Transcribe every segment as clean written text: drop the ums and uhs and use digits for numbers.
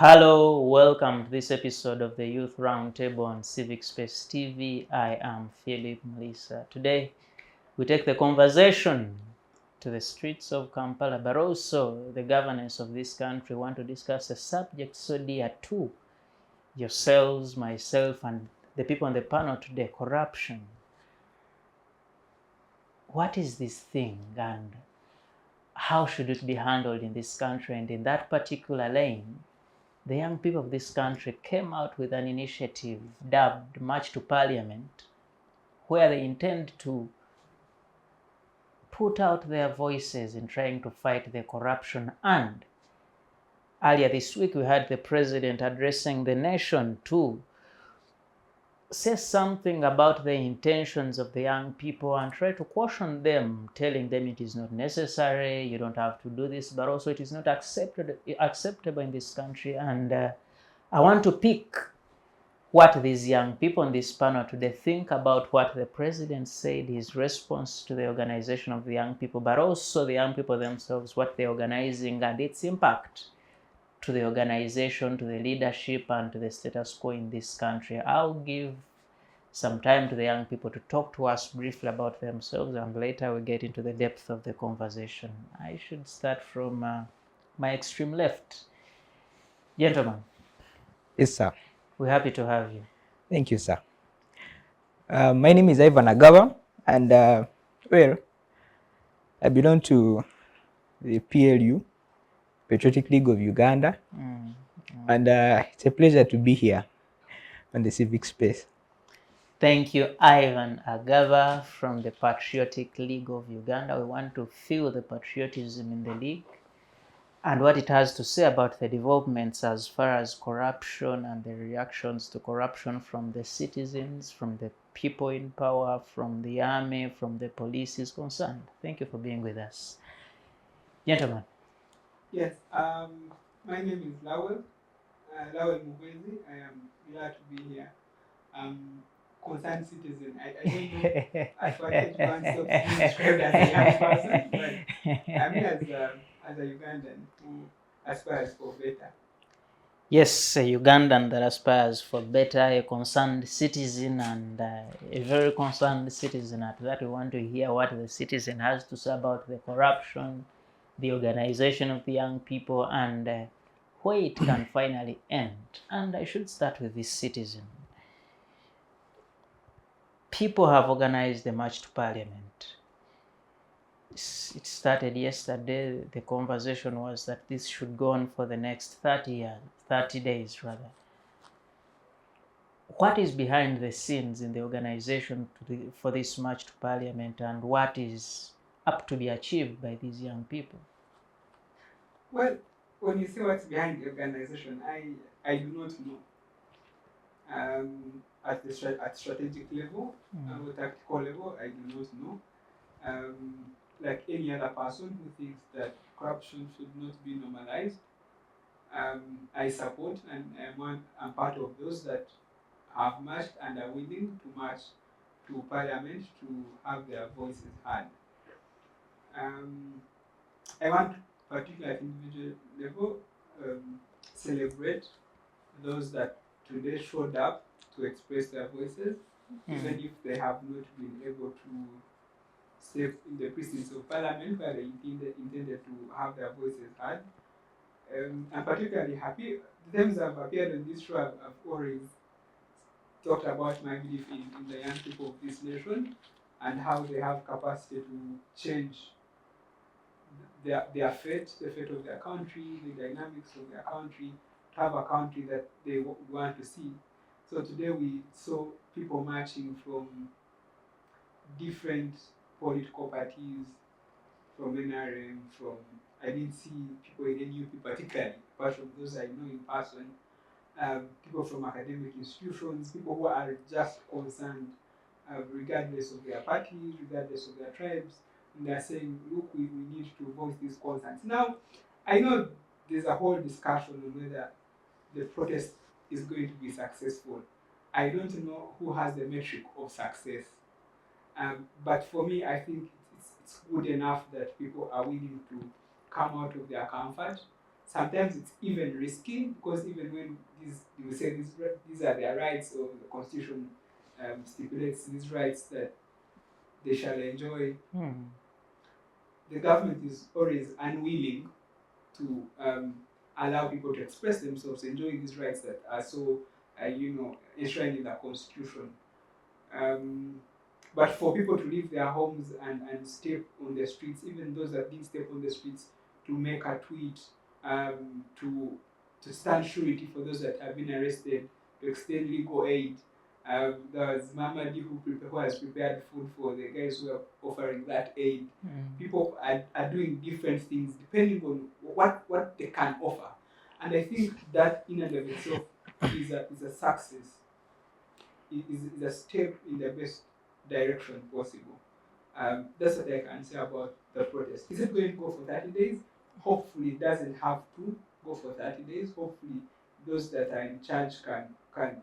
Hello, welcome to this episode of the Youth Roundtable on Civic Space TV. I am Phillip Muliisa. Today, we take the conversation to the streets of Kampala, but also the governance of this country. We want to discuss a subject so dear to yourselves, myself, and the people on the panel today, corruption. What is this thing and how should it be handled in this country? And in that particular lane, the young people of this country came out with an initiative dubbed March to Parliament, where they intend to put out their voices in trying to fight the corruption. And earlier this week, we had the president addressing the nation to say something about the intentions of the young people and try to caution them, telling them it is not necessary, you don't have to do this, but also it is not acceptable in this country. And I want to pick what these young people on this panel today think about what the president said, his response to the organization of the young people, but also the young people themselves, what they're organizing and its impact to the organization, to the leadership, and to the status quo in this country. I'll give some time to the young people to talk to us briefly about themselves, and later we get into the depth of the conversation. I should start from my extreme left. Gentlemen. Yes, sir. We're happy to have you. Thank you, sir. My name is Ivan Agaba, and well, I belong to the PLU, Patriotic League of Uganda, and it's a pleasure to be here on the Civic Space. Thank you, Ivan Agaba from the Patriotic League of Uganda. We want to feel the patriotism in the league and what it has to say about the developments as far as corruption and the reactions to corruption from the citizens, from the people in power, from the army, from the police is concerned. Thank you for being with us. Gentlemen. Yes, my name is Lawel, Lawel Muhwezi. I am glad to be here. Concerned citizen. I don't know at what age one stops being described as a young person, but I'm here as a Ugandan who aspires for better. Yes, a Ugandan that aspires for better, a concerned citizen, and a very concerned citizen. At that, we want to hear what the citizen has to say about the corruption, the organization of the young people, and where it can finally end. And I should start with this citizen. People have organized a march to Parliament. It started yesterday. The conversation was that this should go on for the next 30 days rather. What is behind the scenes in the organization for this march to Parliament, and what is up to be achieved by these young people? Well, when you say what's behind the organization, I do not know. At strategic level, or tactical level, I do not know. Like any other person who thinks that corruption should not be normalized, I support and I'm part of those that have marched and are willing to march to Parliament to have their voices heard. I want, particularly at individual level, celebrate those that today showed up to express their voices, even if they have not been able to stay in the precincts of Parliament where they intended to have their voices heard. I'm particularly happy. The times I've appeared on this show, I've always talked about my belief in the young people of this nation and how they have capacity to change their fate, the fate of their country, the dynamics of their country, to have a country that they want to see. So today we saw people marching from different political parties, from NRM, I didn't see people in NUP particularly, apart from those I know in person, people from academic institutions, people who are just concerned, regardless of their party, regardless of their tribes, and they're saying, look, we need to voice these concerns. Now, I know there's a whole discussion on whether the protest is going to be successful. I don't know who has the metric of success. But for me, I think it's good enough that people are willing to come out of their comfort, sometimes it's even risky, because even when you say these are their rights, or the constitution stipulates these rights that they shall enjoy, the government is always unwilling to allow people to express themselves, enjoying these rights that are so, enshrined in the constitution. But for people to leave their homes and step on the streets, even those that didn't step on the streets, to make a tweet, to stand surety for those that have been arrested, to extend legal aid. There was Mamadi who has prepared food for the guys who are offering that aid. People are doing different things depending on what they can offer. And I think that in and of itself is a success, is a step in the best direction possible. That's what I can say about the protest. Is it going to go for 30 days? Hopefully it doesn't have to go for 30 days. Hopefully those that are in charge can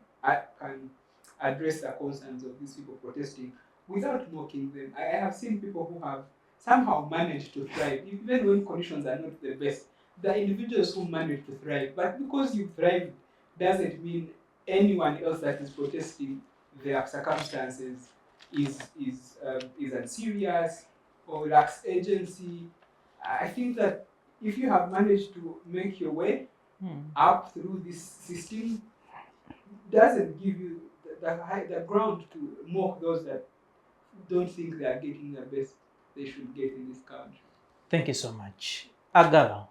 address the concerns of these people protesting without mocking them. I have seen people who have somehow managed to thrive, even when conditions are not the best. The individuals who manage to thrive, but because you thrive doesn't mean anyone else that is protesting their circumstances is unserious or lacks agency. I think that if you have managed to make your way up through this system, doesn't give you the ground to mock those that don't think they are getting the best they should get in this country. Thank you so much. Agaba,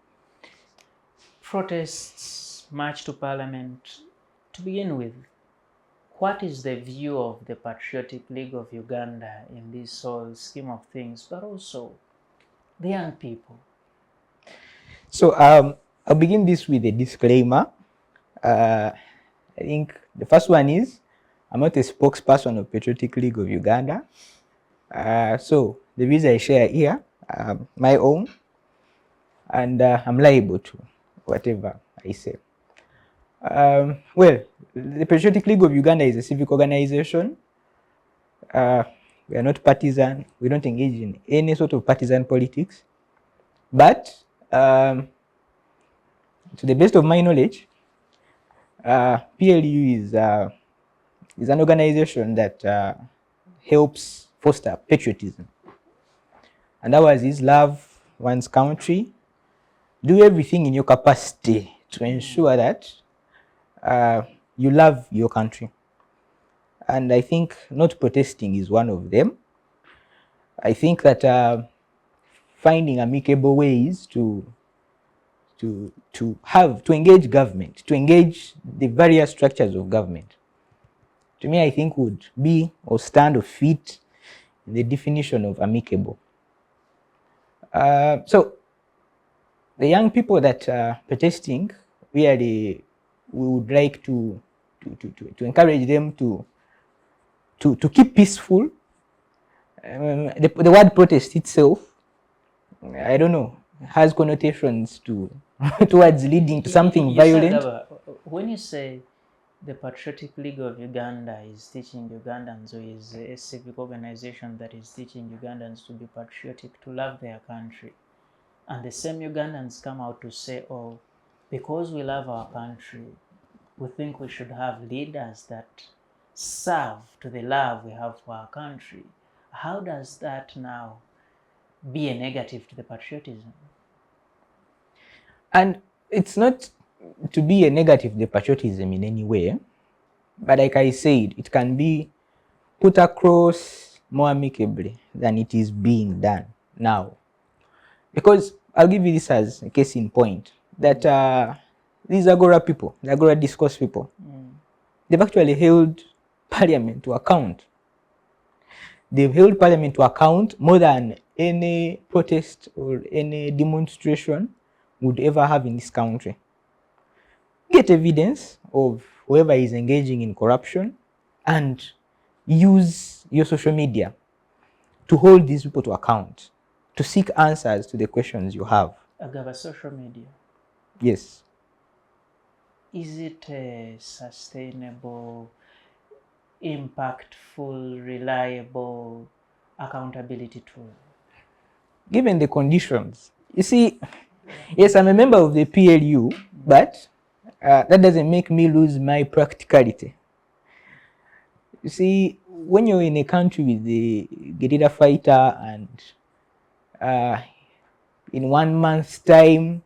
protests, march to parliament. To begin with, what is the view of the Patriotic League of Uganda in this whole scheme of things, but also the young people? So I'll begin this with a disclaimer. I think the first one is I'm not a spokesperson of Patriotic League of Uganda. So the views I share here are my own, and I'm liable to whatever I say. Well, the Patriotic League of Uganda is a civic organization. We are not partisan. We don't engage in any sort of partisan politics. But to the best of my knowledge, PLU is an organization that helps foster patriotism. And ours is love one's country, do everything in your capacity to ensure that you love your country. And I think not protesting is one of them. I think that finding amicable ways to engage government, to engage the various structures of government, to me I think would be or stand or fit in the definition of amicable. So the young people that are protesting, we would like to encourage them to keep peaceful. The word protest itself, I don't know, has connotations towards leading to something violent. Agaba, when you say the Patriotic League of Uganda is teaching Ugandans, or is a civic organization that is teaching Ugandans to be patriotic, to love their country, and the same Ugandans come out to say, oh, because we love our country, we think we should have leaders that serve to the love we have for our country, how does that now be a negative to the patriotism? And it's not to be a negative to the patriotism in any way, but like I said, it can be put across more amicably than it is being done now. Because I'll give you this as a case in point, that these Agora people, the Agora discourse people, they've actually held Parliament to account. They've held Parliament to account more than any protest or any demonstration would ever have in this country. Get evidence of whoever is engaging in corruption and use your social media to hold these people to account, to seek answers to the questions you have. Agaba, social media. Yes. Is it a sustainable, impactful, reliable accountability tool? Given the conditions, you see, Yes, I'm a member of the PLU, but that doesn't make me lose my practicality. You see, when you're in a country with the guerrilla fighter and uh, in 1 month's time,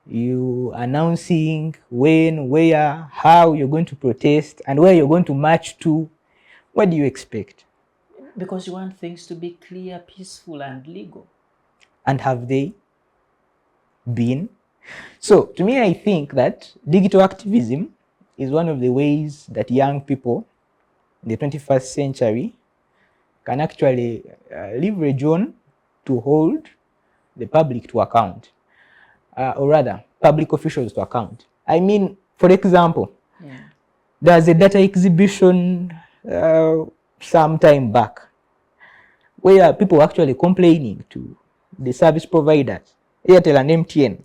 you announcing when, where, how you're going to protest and where you're going to march to, what do you expect? Because you want things to be clear, peaceful, and legal. And have they been? So, to me, I think that digital activism is one of the ways that young people in the 21st century can actually leverage on to hold the public to account, or rather, public officials to account. I mean, for example, there's a data exhibition some time back where people were actually complaining to the service providers, Airtel and MTN.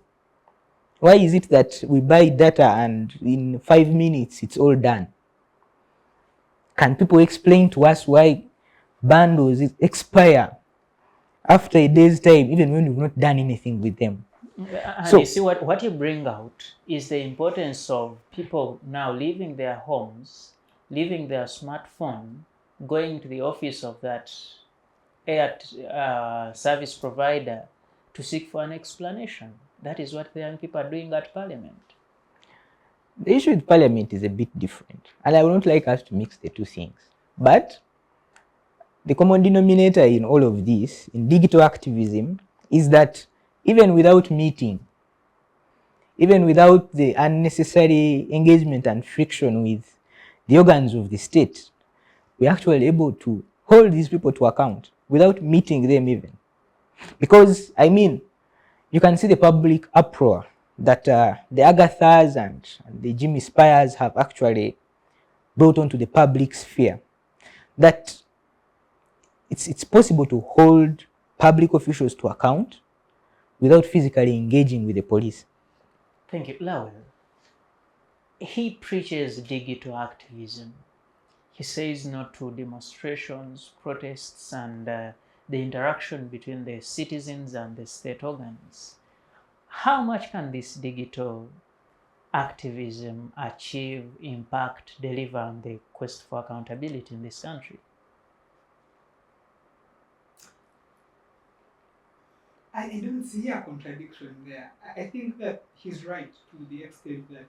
Why is it that we buy data and in 5 minutes it's all done? Can people explain to us why bundles expire after a day's time, even when we've not done anything with them? And So, you see, what you bring out is the importance of people now leaving their homes, leaving their smartphone, going to the office of that service provider to seek for an explanation. That is what the young people are doing at Parliament. the issue with Parliament is a bit different, and I would not like us to mix the two things. But the common denominator in all of this, in digital activism, is that even without meeting, even without the unnecessary engagement and friction with the organs of the state, we're actually able to hold these people to account without meeting them even. Because, I mean, you can see the public uproar that the Agathas and the Jimmy Spires have actually brought onto the public sphere. That it's possible to hold public officials to account without physically engaging with the police. Thank you. Lawel, he preaches digital activism. He says no to demonstrations, protests, and the interaction between the citizens and the state organs. How much can this digital activism achieve, impact, deliver on the quest for accountability in this country? I don't see a contradiction there. I think that he's right to the extent that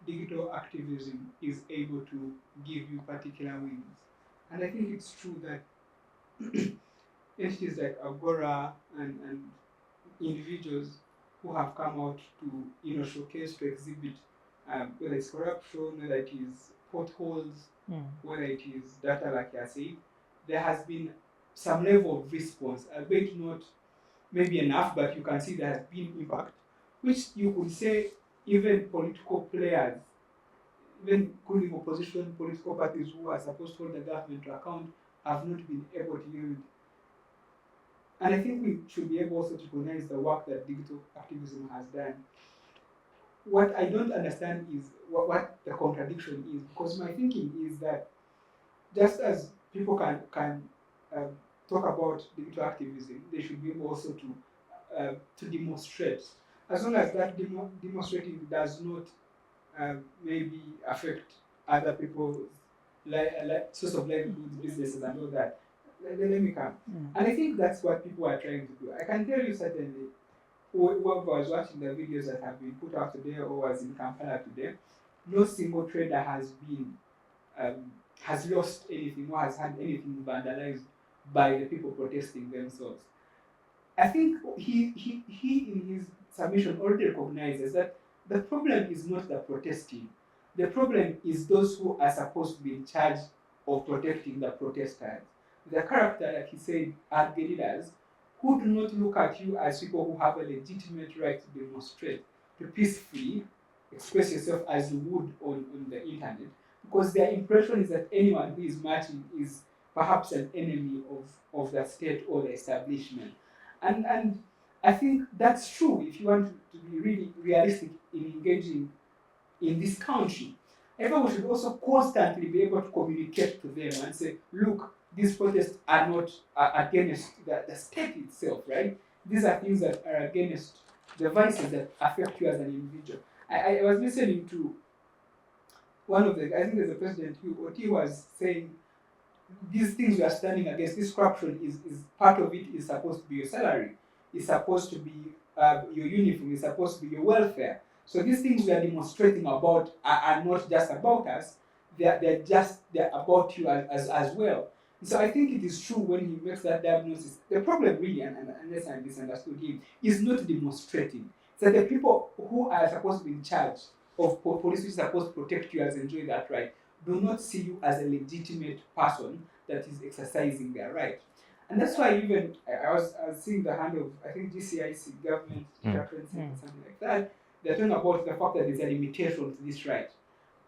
digital activism is able to give you particular wins. And I think it's true that entities like Agora and individuals who have come out to showcase, to exhibit whether it's corruption, whether it is potholes, whether it is data like I said, there has been some level of response, albeit not maybe enough, but you can see there has been impact, which you could say even political players, even including opposition political parties who are supposed to hold the government to account, have not been able to yield. And I think we should be able also to recognize the work that digital activism has done. What I don't understand is what the contradiction is, because my thinking is that just as people can talk about digital activism, they should be able also to demonstrate, as long as that demonstrating does not maybe affect other people's source of livelihoods, businesses, and all that. Let me come. And I think that's what people are trying to do. I can tell you certainly, whoever was watching the videos that have been put out today or was in Kampala today, no single trader has lost anything or has had anything vandalized by the people protesting themselves. I think he in his submission already recognizes that the problem is not the protesting. The problem is those who are supposed to be in charge of protecting the protesters. The character, like he said, are guerrillas who do not look at you as people who have a legitimate right to demonstrate, to peacefully express yourself as you would on the internet, because their impression is that anyone who is marching is perhaps an enemy of the state or the establishment. And I think that's true if you want to be really realistic in engaging in this country. However, we should also constantly be able to communicate to them and say, look, these protests are not against the state itself, right? These are things that are against the vices that affect you as an individual. I was listening to one of the, I think there's a president who was saying these things we are standing against, this corruption is part of it is supposed to be your salary, is supposed to be your uniform, is supposed to be your welfare. So these things we are demonstrating about are not just about us, they're about you as well. So I think it is true when he makes that diagnosis. The problem really, and unless I misunderstood him, is not demonstrating. It's that the people who are supposed to be in charge of police, which is supposed to protect you as enjoy that right, do not see you as a legitimate person that is exercising their right. And that's why even I was seeing the hand of, I think, GCIC, government reference, something like that. They're talking about the fact that there's a limitation to this right.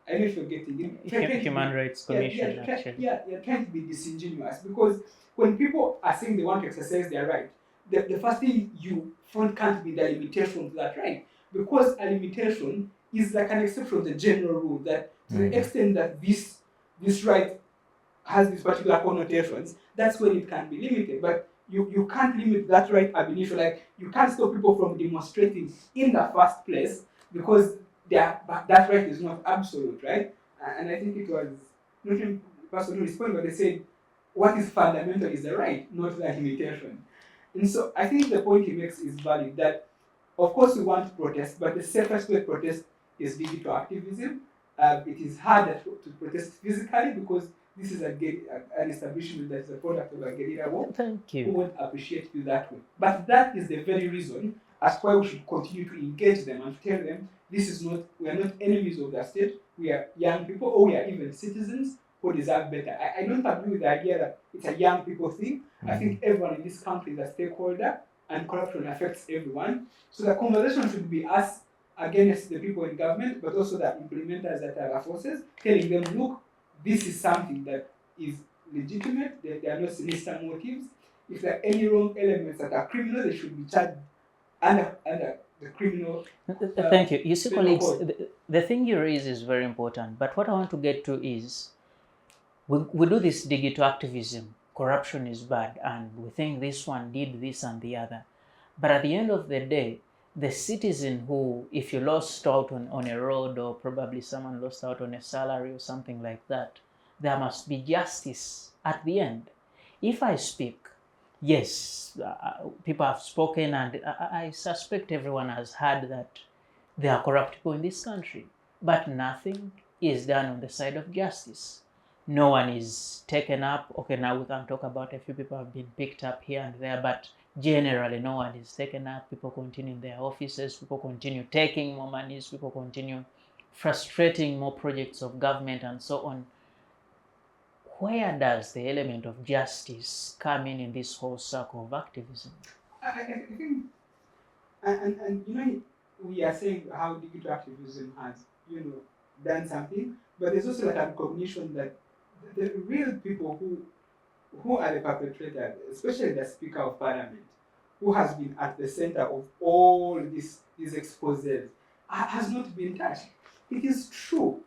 I don't know if you're getting it. Human Rights Commission, actually. You're trying to be disingenuous, because when people are saying they want to exercise their right, the first thing you find can't be the limitation to that right, because a limitation is like an exception to the general rule that to the extent that this right has these particular connotations, that's when it can be limited. But you can't limit that right ab initio. Like, you can't stop people from demonstrating in the first place, because that right is not absolute, right? And I think it was not the person who responded, but they said what is fundamental is the right, not the limitation. And so I think the point he makes is valid, that of course we want to protest, but the safest way to protest is digital activism. It is harder to protest physically, because this is an establishment that is a product of a guerrilla war. Thank you. Who won't appreciate you that way. But that is the very reason as why we should continue to engage them and to tell them we are not enemies of the state. We are young people, or we are even citizens who deserve better. I don't agree with the idea that it's a young people thing. I think everyone in this country is a stakeholder, and corruption affects everyone. So the conversation should be us against the people in government, but also the implementers that are the forces, telling them, look, this is something that is legitimate, there are no sinister motives. If there are any wrong elements that are criminal, they should be charged under the criminal. Thank you. You see, colleagues, the thing you raise is very important, but what I want to get to is, we do this digital activism, corruption is bad, and we think this one did this and the other. But at the end of the day, the citizen who, if you lost out on a road, or probably someone lost out on a salary or something like that, there must be justice at the end. If I speak, yes, people have spoken, and I suspect everyone has heard that there are corrupt people in this country, but nothing is done on the side of justice. No one is taken up. Okay, now we can talk about a few people have been picked up here and there, but generally no one is taken up. People continue in their offices, people continue taking more monies, people continue frustrating more projects of government and so on. Where does the element of justice come in this whole circle of activism? I think, and we are saying how digital activism has, done something, but there's also like a recognition that the real people who are the perpetrators, especially the Speaker of Parliament, who has been at the center of all these exposés, has not been touched. It is true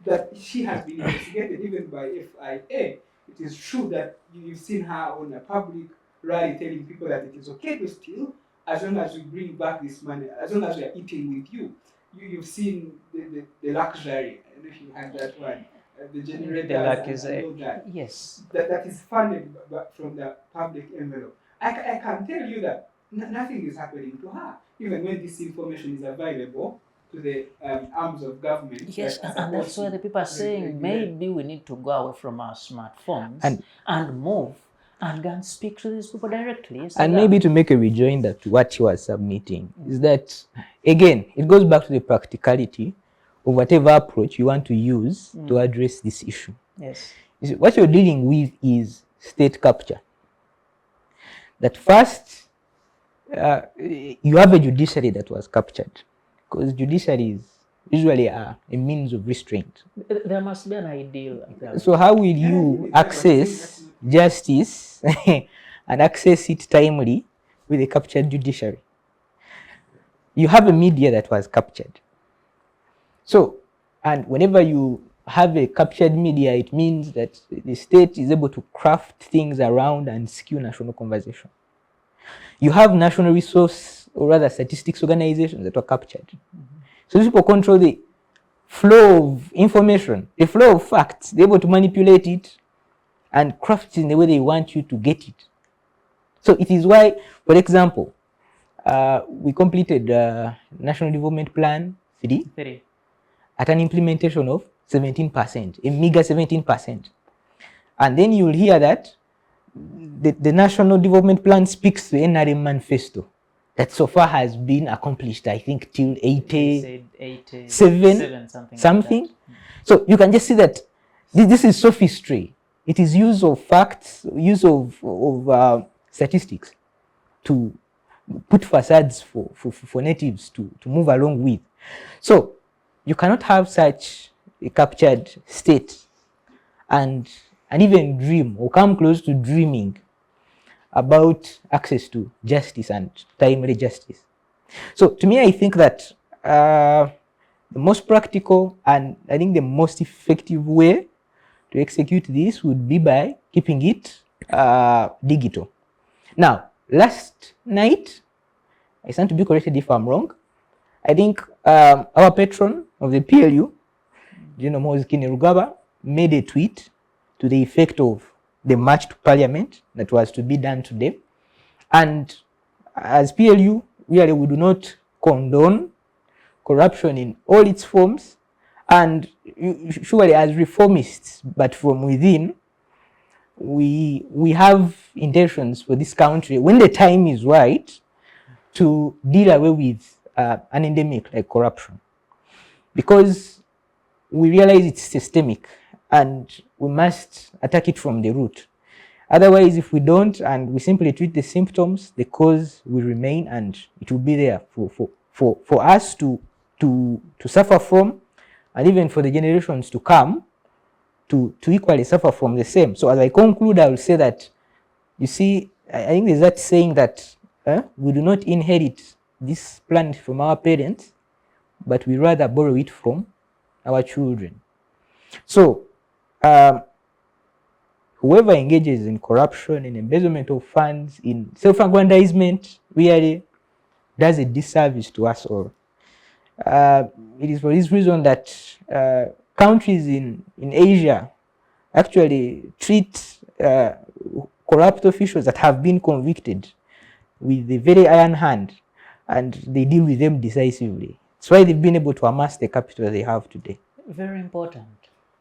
that she has been investigated even by FIA. It is true that you've seen her on a public rally telling people that it is okay to steal as long as we bring back this money, as long as we are eating with you. You've seen the luxury, I don't know if you had that one. The generators and all that. Yes. That is funded from the public envelope. I can tell you that nothing is happening to her, even when this information is available to the arms of government. Yes, and that's why the people are saying maybe we need to go away from our smartphones and move and go and speak to these people directly. And maybe to make a rejoinder to what you are submitting is that, again, it goes back to the practicality of whatever approach you want to use to address this issue. Yes. You see, what you're dealing with is state capture. That first, you have a judiciary that was captured, because judiciaries usually are a means of restraint. There must be an ideal. So how will you access justice and access it timely with a captured judiciary? You have a media that was captured. So, and whenever you have a captured media, it means that the state is able to craft things around and skew national conversation. You have national resource or rather statistics organizations that were captured. So these people control the flow of information, the flow of facts. They're able to manipulate it and craft it in the way they want you to get it. So it is why, for example, we completed National Development Plan 3 at an implementation of 17%, a meager 17%. And then you will hear that the National Development Plan speaks to NRM manifesto that so far has been accomplished, I think, till 87, something. Like so you can just see that this is sophistry. It is use of facts, use of statistics to put facades for natives to move along with. So you cannot have such a captured state and even dream or come close to dreaming about access to justice and timely justice. So to me, I think that the most practical and I think the most effective way to execute this would be by keeping it digital. Now, last night, I stand to be corrected if I'm wrong, I think our patron of the PLU, Muhwezi Lawel, made a tweet to the effect of the march to parliament that was to be done today. And as PLU, really we do not condone corruption in all its forms. And surely as reformists, but from within, we have intentions for this country, when the time is right, to deal away with an endemic like corruption. Because we realize it's systemic and we must attack it from the root. Otherwise, if we don't and we simply treat the symptoms, the cause will remain and it will be there for us to suffer from, and even for the generations to come to equally suffer from the same. So as I conclude, I will say that, you see, I think there's that saying that we do not inherit this planet from our parents, but we rather borrow it from our children. So whoever engages in corruption, in embezzlement of funds, in self-aggrandizement, really does a disservice to us all. It is for this reason that countries in Asia actually treat corrupt officials that have been convicted with a very iron hand, and they deal with them decisively. That's why they've been able to amass the capital they have today. Very important.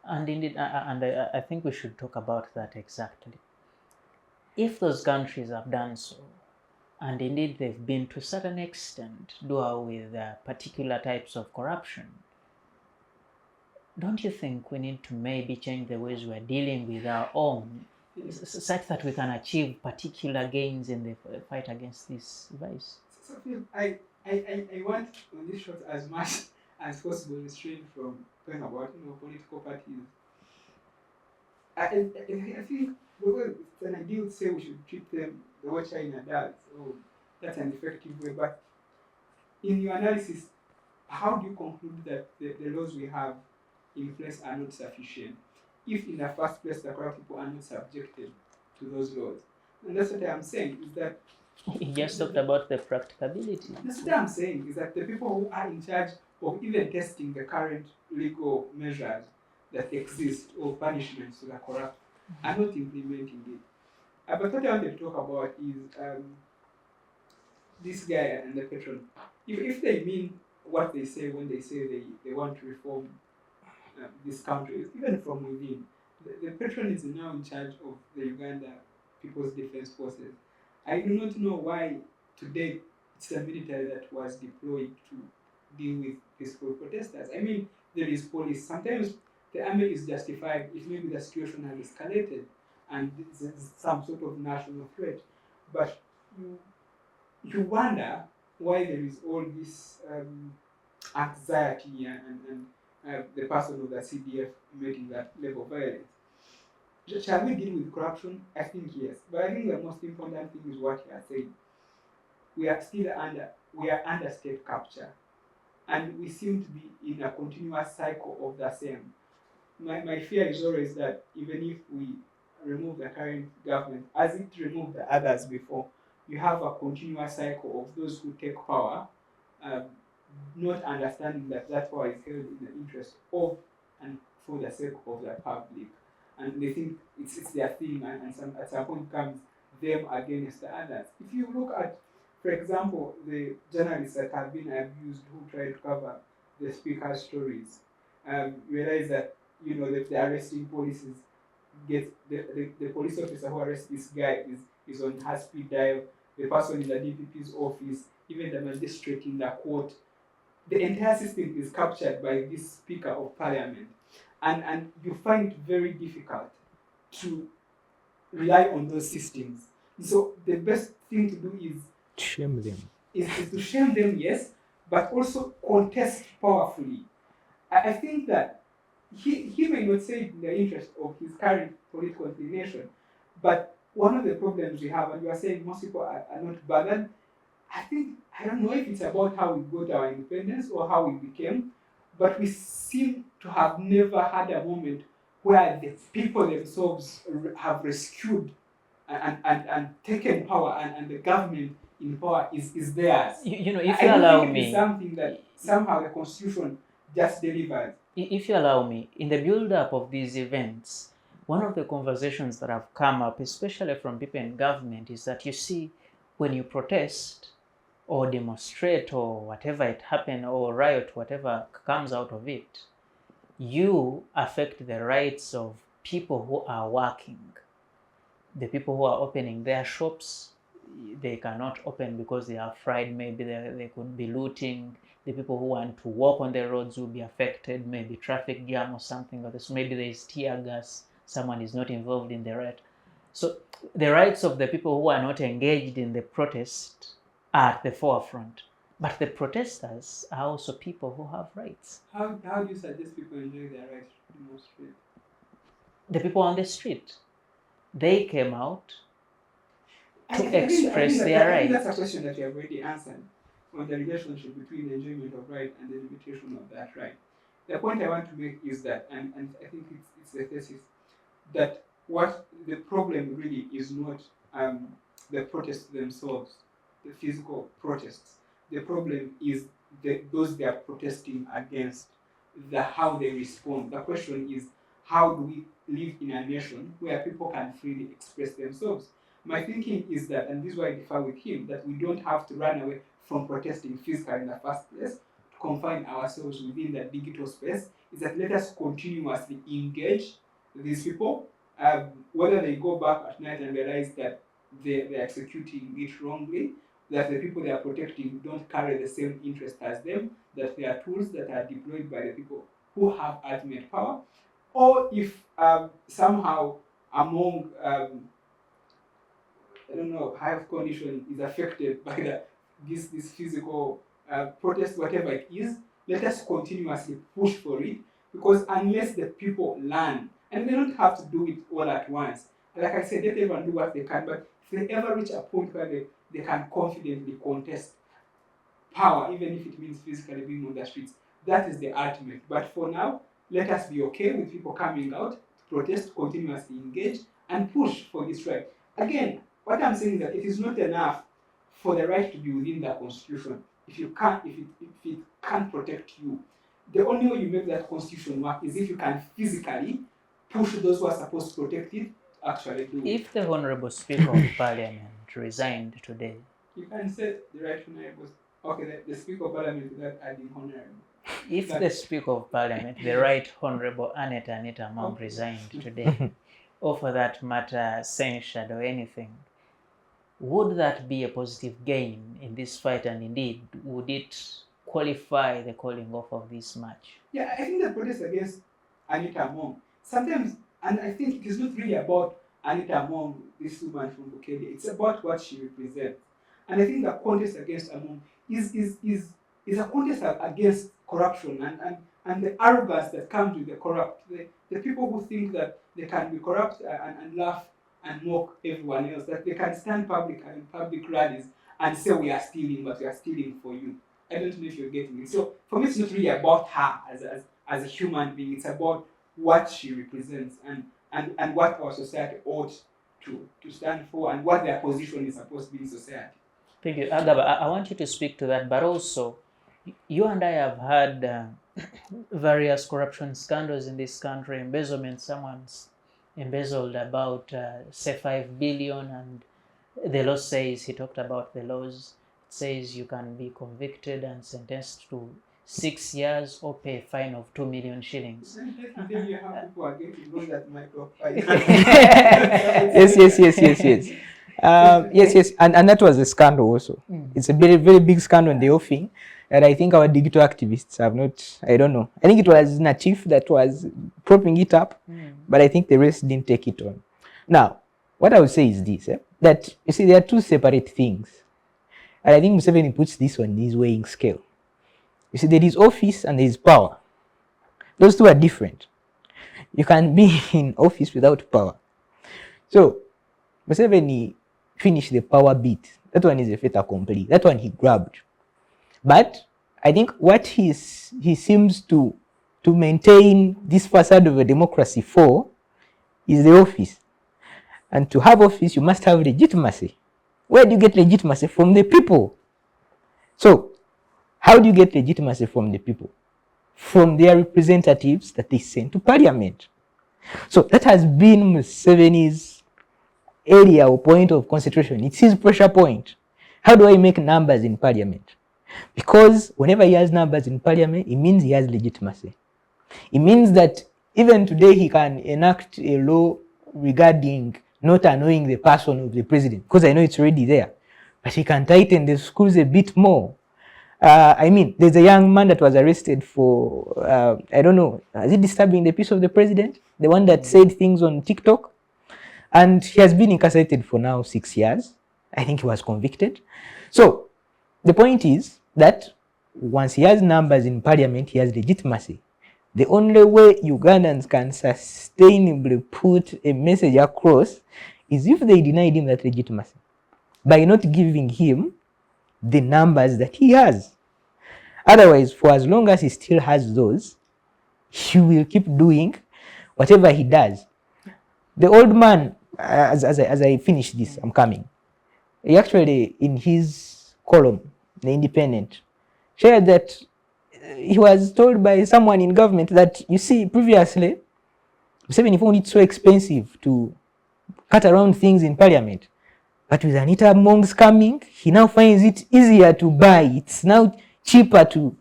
And indeed, I think we should talk about that exactly. If those countries have done so, and indeed they've been to a certain extent do away with particular types of corruption, don't you think we need to maybe change the ways we're dealing with our own, such that we can achieve particular gains in the fight against this vice? So I want on this shot as much as possible restrain from talking about political parties. I think it's an ideal to say we should treat them the way China does. So that's an effective way. But in your analysis, how do you conclude that the laws we have in place are not sufficient, if in the first place the corrupt people are not subjected to those laws? And that's what I'm saying, is that you just talked about the practicability. That's what I'm saying, is that the people who are in charge of even testing the current legal measures that exist or punishments to the corrupt are not implementing it. But what I want to talk about is this guy and the patron. If they mean what they say when they say they want to reform this country, even from within, the patron is now in charge of the Uganda People's Defense Forces. I do not know why today it's the military that was deployed to deal with peaceful protesters. I mean, there is police. Sometimes the army is justified if maybe the situation has escalated and there's some sort of national threat. But you wonder why there is all this anxiety and the person of the CDF making that level of violence. Shall we deal with corruption? I think yes. But I think the most important thing is what you are saying. We are still under state capture. And we seem to be in a continuous cycle of the same. My fear is always that even if we remove the current government, as it removed the others before, you have a continuous cycle of those who take power, um, not understanding that that power is held in the interest of and for the sake of the public. And they think it's their thing, and at some point comes them against the others. If you look at, for example, the journalists that have been abused who try to cover the speaker's stories, realize that, the arresting policies get the police officer who arrests this guy is on her speed dial, the person in the DPP's office, even the magistrate in the court. The entire system is captured by this Speaker of Parliament. And you find it very difficult to rely on those systems. So the best thing to do is Shame them. is to shame them, yes, but also contest powerfully. I think that he may not say it in the interest of his current political inclination, but one of the problems we have, and you are saying most people are not bothered, I don't know if it's about how we got our independence or how we became, but we seem to have never had a moment where the people themselves have rescued and taken power, and the government in power is theirs. If I you don't allow think it is me, something that somehow the constitution just delivers. if you allow me, in the build-up of these events, one of the conversations that have come up, especially from people in government, is that you see, when you protest or demonstrate or whatever it happen, or riot, whatever comes out of it, you affect the rights of people who are working. The people who are opening their shops, they cannot open because they are afraid maybe they could be looting. The people who want to walk on the roads will be affected, maybe traffic jam or something like this. Maybe there is tear gas, someone is not involved in the riot. So the rights of the people who are not engaged in the protest are at the forefront. But the protesters are also people who have rights. How do you suggest people enjoy their rights to demonstrate? The people on the street, they came out I to think that- express I their think that's a rights. question that you have already answered on the relationship between the enjoyment of right and the limitation of that right. The point I want to make is that, and I think it's the thesis, that what the problem really is not the protests themselves, the physical protests. The problem is those they are protesting against, how they respond. The question is, how do we live in a nation where people can freely express themselves? My thinking is that, and this is why I differ with him, that we don't have to run away from protesting physically in the first place, to confine ourselves within the digital space, is that let us continuously engage these people, whether they go back at night and realize that they're executing it wrongly, that the people they are protecting don't carry the same interest as them, that they are tools that are deployed by the people who have ultimate power, or if somehow among health condition is affected by this physical protest, whatever it is, let us continuously push for it, because unless the people learn, and they don't have to do it all at once. Like I said, let everyone do what they can, but if they ever reach a point where they can confidently contest power, even if it means physically being on the streets, that is the ultimate. But for now, let us be okay with people coming out to protest, continuously engage, and push for this right. Again, what I'm saying is that it is not enough for the right to be within the constitution if it can't protect you. The only way you make that constitution work is if you can physically push those who are supposed to protect it to actually do it. If the Honorable Speaker of Parliament resigned today, You can say the right honorable. Okay, the Speaker of Parliament without adding honorable. if the Speaker of Parliament, the Right Honorable Anita Mom, Okay. resigned today, or for that matter, censured or anything, would that be a positive gain in this fight, and indeed, would it qualify the calling off of this match? Yeah, I think the protest against Anita Mom, sometimes, and I think it is not really about Anita Mom, this woman from Bukele, it's about what she represents. And I think the contest against Amon is a contest against corruption and the arrogance that comes with the corrupt. The people who think that they can be corrupt and laugh and mock everyone else, that they can stand public rallies and say we are stealing, but we are stealing for you. I don't know if you're getting it. So for me, it's not really about her as a human being. It's about what she represents and what our society ought to stand for and what their position is supposed to be in society. Thank you. Agaba, I want you to speak to that, but also, you and I have had various corruption scandals in this country. Embezzlement, someone's embezzled about, say, 5 billion, and the law says, he talked about the laws, it says you can be convicted and sentenced to 6 years or pay a fine of 2 million shillings. Then you have people are getting loans at microfinance. Yes, and that was a scandal also. It's a very, very big scandal in the offing, and I think our digital activists have not, I don't know. I think it was Natif that was propping it up, but I think the rest didn't take it on. Now, what I would say is this, that, you see, there are two separate things. And I think Museveni puts this on his weighing scale. You see, there is office and there is power. Those two are different. You can be in office without power. So, Museveni finished the power bit. That one is a fait accompli. That one he grabbed. But I think what he seems to maintain this facade of a democracy for is the office. And to have office, you must have legitimacy. Where do you get legitimacy? From the people. So, how do you get legitimacy from the people? From their representatives that they send to parliament. So that has been Museveni's area or point of concentration. It's his pressure point. How do I make numbers in parliament? Because whenever he has numbers in parliament, it means he has legitimacy. It means that even today he can enact a law regarding not annoying the person of the president, because I know it's already there. But he can tighten the screws a bit more. I mean, there's a young man that was arrested for, I don't know, is it disturbing the peace of the president? The one that said things on TikTok. And he has been incarcerated for now 6 years. I think he was convicted. So, the point is that once he has numbers in parliament, he has legitimacy. The only way Ugandans can sustainably put a message across is if they denied him that legitimacy by not giving him the numbers that he has. Otherwise, for as long as he still has those, he will keep doing whatever he does. The old man, as I finish this, I'm coming. He actually, in his column, The Independent, shared that he was told by someone in government that, you see, previously, Museveni found it so expensive to cut around things in parliament. But with Anita Mongs coming, he now finds it easier to buy. It's now cheaper to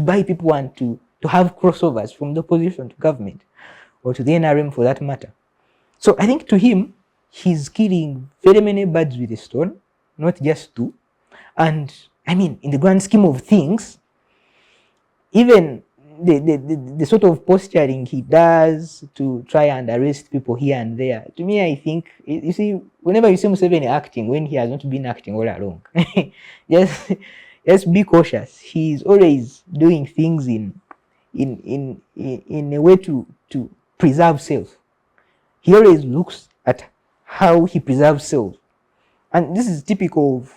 buy people and to have crossovers from the opposition to government, or to the NRM for that matter. So I think to him, he's killing very many birds with a stone, not just two. And I mean, in the grand scheme of things, even the sort of posturing he does to try and arrest people here and there, to me, I think, you see, whenever you see Museveni acting, when he has not been acting all along, just be cautious. He's always doing things in a way to preserve self. He always looks at how he preserves self. And this is typical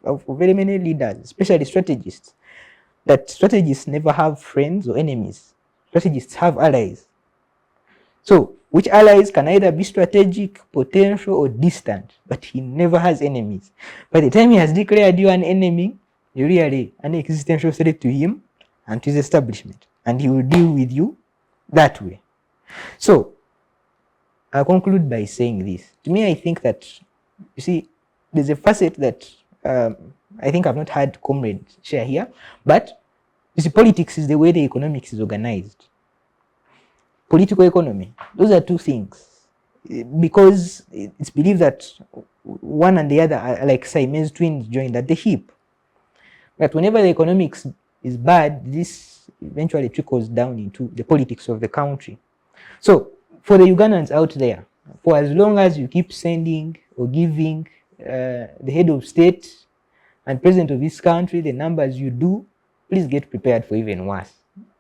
of very many leaders, especially strategists. That strategists never have friends or enemies. Strategists have allies. So, which allies can either be strategic, potential, or distant, but he never has enemies. By the time he has declared you an enemy, you're really an existential threat to him and to his establishment, and he will deal with you that way. So, I'll conclude by saying this. To me, I think that, you see, there's a facet that I think I've not had comrades share here, but you see, politics is the way the economics is organized. Political economy, those are two things. Because it's believed that one and the other are like Siamese twins joined at the hip. But whenever the economics is bad, this eventually trickles down into the politics of the country. So, for the Ugandans out there, for as long as you keep sending or giving the head of state and president of this country the numbers you do, please get prepared for even worse.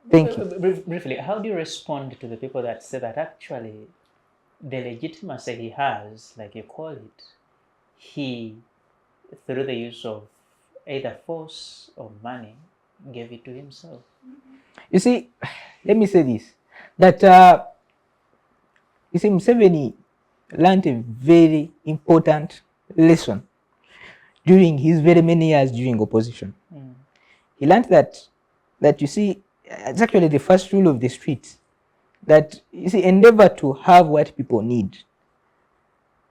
Thank you. Briefly, how do you respond to the people that say that actually the legitimacy he has, like you call it, he, through the use of either force or money, gave it to himself? You see, let me say this, that you see, Museveni learned a very important lesson during his very many years during opposition. He learned that you see, it's actually the first rule of the streets, that you see, endeavor to have what people need.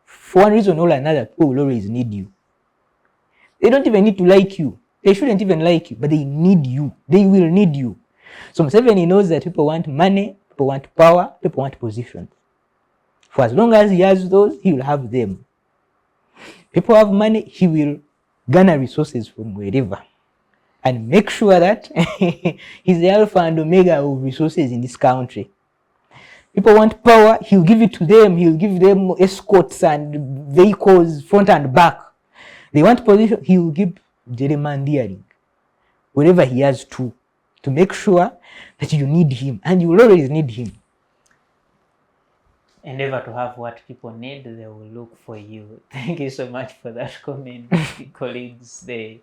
For one reason or another, people will always need you. They don't even need to like you. They shouldn't even like you, but they need you. They will need you. So Museveni knows that people want money, people want power, people want positions. For as long as he has those, he will have them. People have money, he will garner resources from wherever and make sure that he's the alpha and omega of resources in this country. People want power, he'll give it to them. He'll give them escorts and vehicles front and back. They want position, he will give gerrymandering wherever he has to make sure that you need him, and you will always need him. Endeavor to have what people need, they will look for you. Thank you so much for that comment, colleagues. The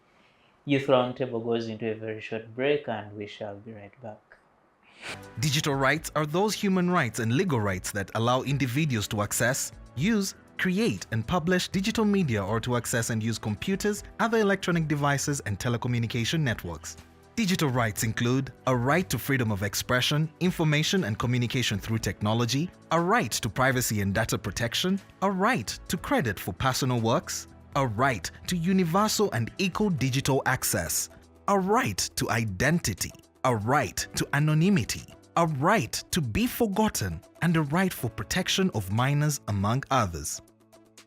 Youth Roundtable goes into a very short break, and we shall be right back. Digital rights are those human rights and legal rights that allow individuals to access, use, create and publish digital media, or to access and use computers, other electronic devices and telecommunication networks. Digital rights include a right to freedom of expression, information and communication through technology, a right to privacy and data protection, a right to credit for personal works, a right to universal and equal digital access, a right to identity, a right to anonymity, a right to be forgotten, and a right for protection of minors, among others.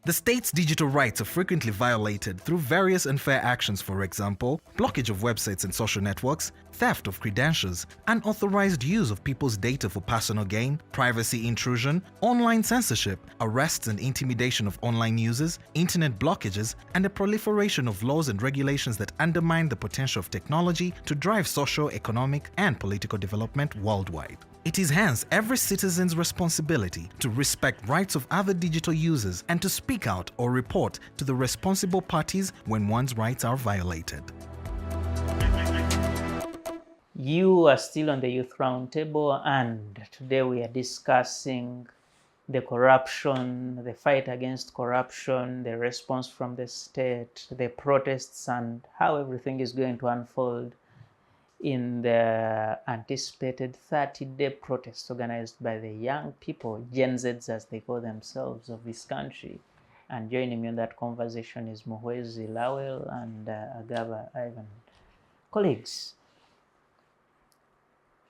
The state's digital rights are frequently violated through various unfair actions, for example, blockage of websites and social networks, theft of credentials, unauthorized use of people's data for personal gain, privacy intrusion, online censorship, arrests and intimidation of online users, internet blockages, and the proliferation of laws and regulations that undermine the potential of technology to drive social, economic, and political development worldwide. It is hence every citizen's responsibility to respect rights of other digital users and to speak out or report to the responsible parties when one's rights are violated. You are still on the Youth Roundtable, and today we are discussing the corruption, the fight against corruption, the response from the state, the protests, and how everything is going to unfold in the anticipated 30-day protest organized by the young people, Gen Zs as they call themselves, of this country. And joining me in that conversation is Muhwezi Lawel and Agaba Ivan. Colleagues,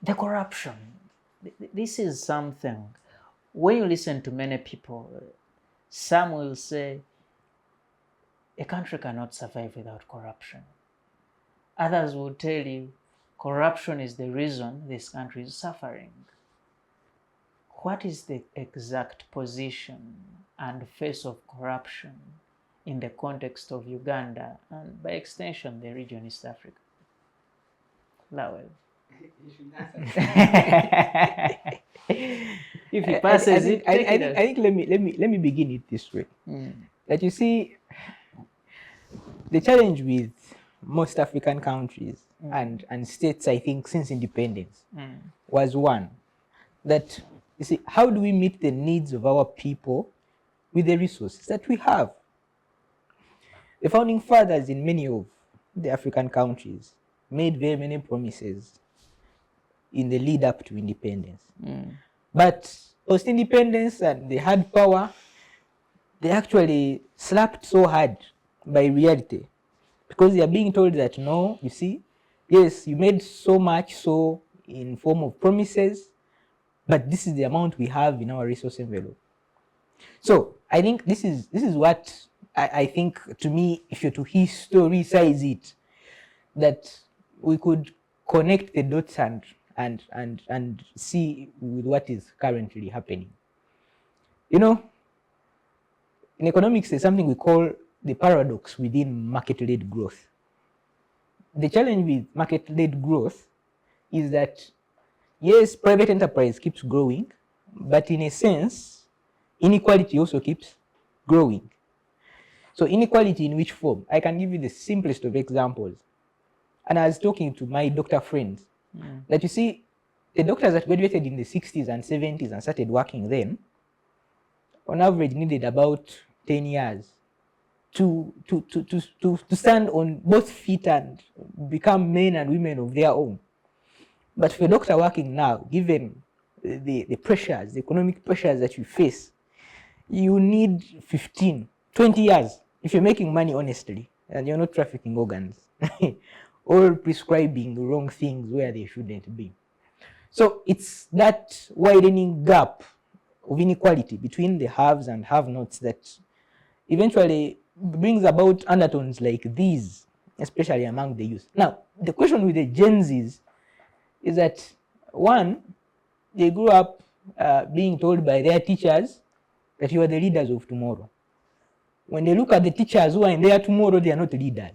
the corruption, this is something, when you listen to many people, some will say a country cannot survive without corruption. Others will tell you corruption is the reason this country is suffering. What is the exact position and face of corruption in the context of Uganda and by extension the region East Africa? Lawel. If he passes I think let me begin it this way. That you see, the challenge with most African countries and states, I think, since independence, was one, that you see, how do we meet the needs of our people with the resources that we have? The founding fathers in many of the African countries made very many promises in the lead up to independence. But post-independence, and they had power, they actually slapped so hard by reality, because they are being told that, no, you see, yes, you made so much so in form of promises, but this is the amount we have in our resource envelope. So I think this is what I think, to me, if you're to historicize it, that we could connect the dots and see with what is currently happening. You know, in economics, there's something we call the paradox within market-led growth. The challenge with market-led growth is that, yes, private enterprise keeps growing, but in a sense, inequality also keeps growing. So inequality in which form? I can give you the simplest of examples. And I was talking to my doctor friends, that you see, the doctors that graduated in the 60s and 70s and started working then, on average needed about 10 years to stand on both feet and become men and women of their own. But for a doctor working now, given the pressures, the economic pressures that you face, you need 15, 20 years if you're making money honestly and you're not trafficking organs or prescribing the wrong things where they shouldn't be. So it's that widening gap of inequality between the haves and have-nots that eventually brings about undertones like these, especially among the youth. Now, the question with the Gen Zs is that, one, they grew up being told by their teachers that you are the leaders of tomorrow. When they look at the teachers who are in there tomorrow, they are not leaders.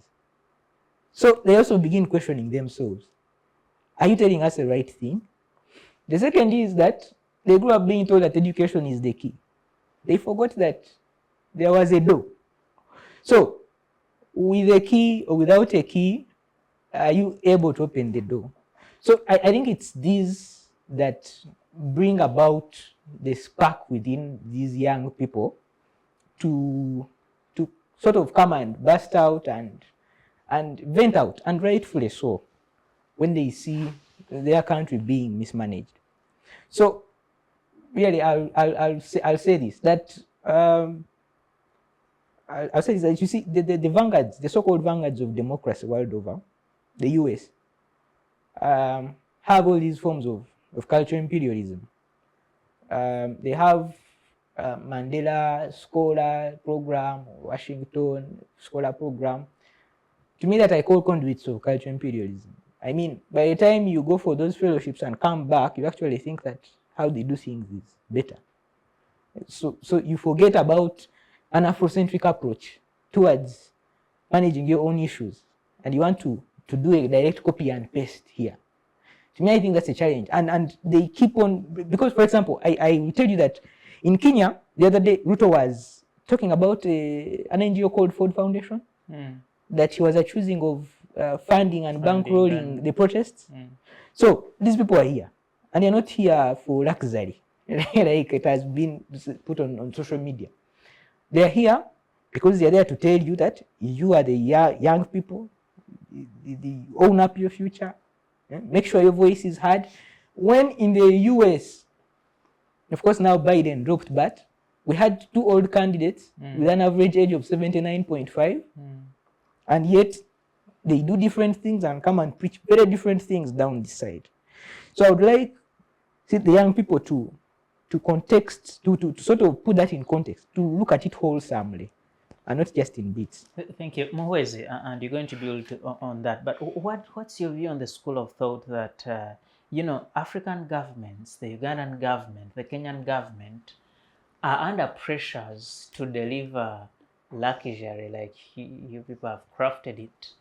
So they also begin questioning themselves. Are you telling us the right thing? The second is that they grew up being told that education is the key. They forgot that there was a door. So with a key or without a key, are you able to open the door? So I think it's these that bring about the spark within these young people to sort of come and burst out and vent out, and rightfully so, when they see their country being mismanaged. So really, I'll say this, that I'll say this, that you see the vanguards, the so-called vanguards of democracy world over, the US, have all these forms of cultural imperialism. They have Mandela Scholar Program, Washington Scholar Program. To me, that I call conduits of cultural imperialism. I mean, by the time you go for those fellowships and come back, you actually think that how they do things is better. So you forget about an Afrocentric approach towards managing your own issues, and you want to do a direct copy and paste here. To me, I think that's a challenge. And they keep on, because, for example, I will tell you that in Kenya, the other day, Ruto was talking about an NGO called Ford Foundation, that he was accusing of funding and bankrolling the protests. So these people are here, and they're not here for luxury, like it has been put on social media. They're here because they're there to tell you that you are the young people, the own up your future, make sure your voice is heard. When in the US, of course now Biden dropped, but we had two old candidates with an average age of 79.5, and yet they do different things and come and preach very different things down this side. So I would like the young people to context, to sort of put that in context, to look at it wholesomely and not just in bits. Thank you, Muhwezi, and you're going to build on that. But what's your view on the school of thought that African governments, the Ugandan government, the Kenyan government, are under pressures to deliver luxury, like you people have crafted it.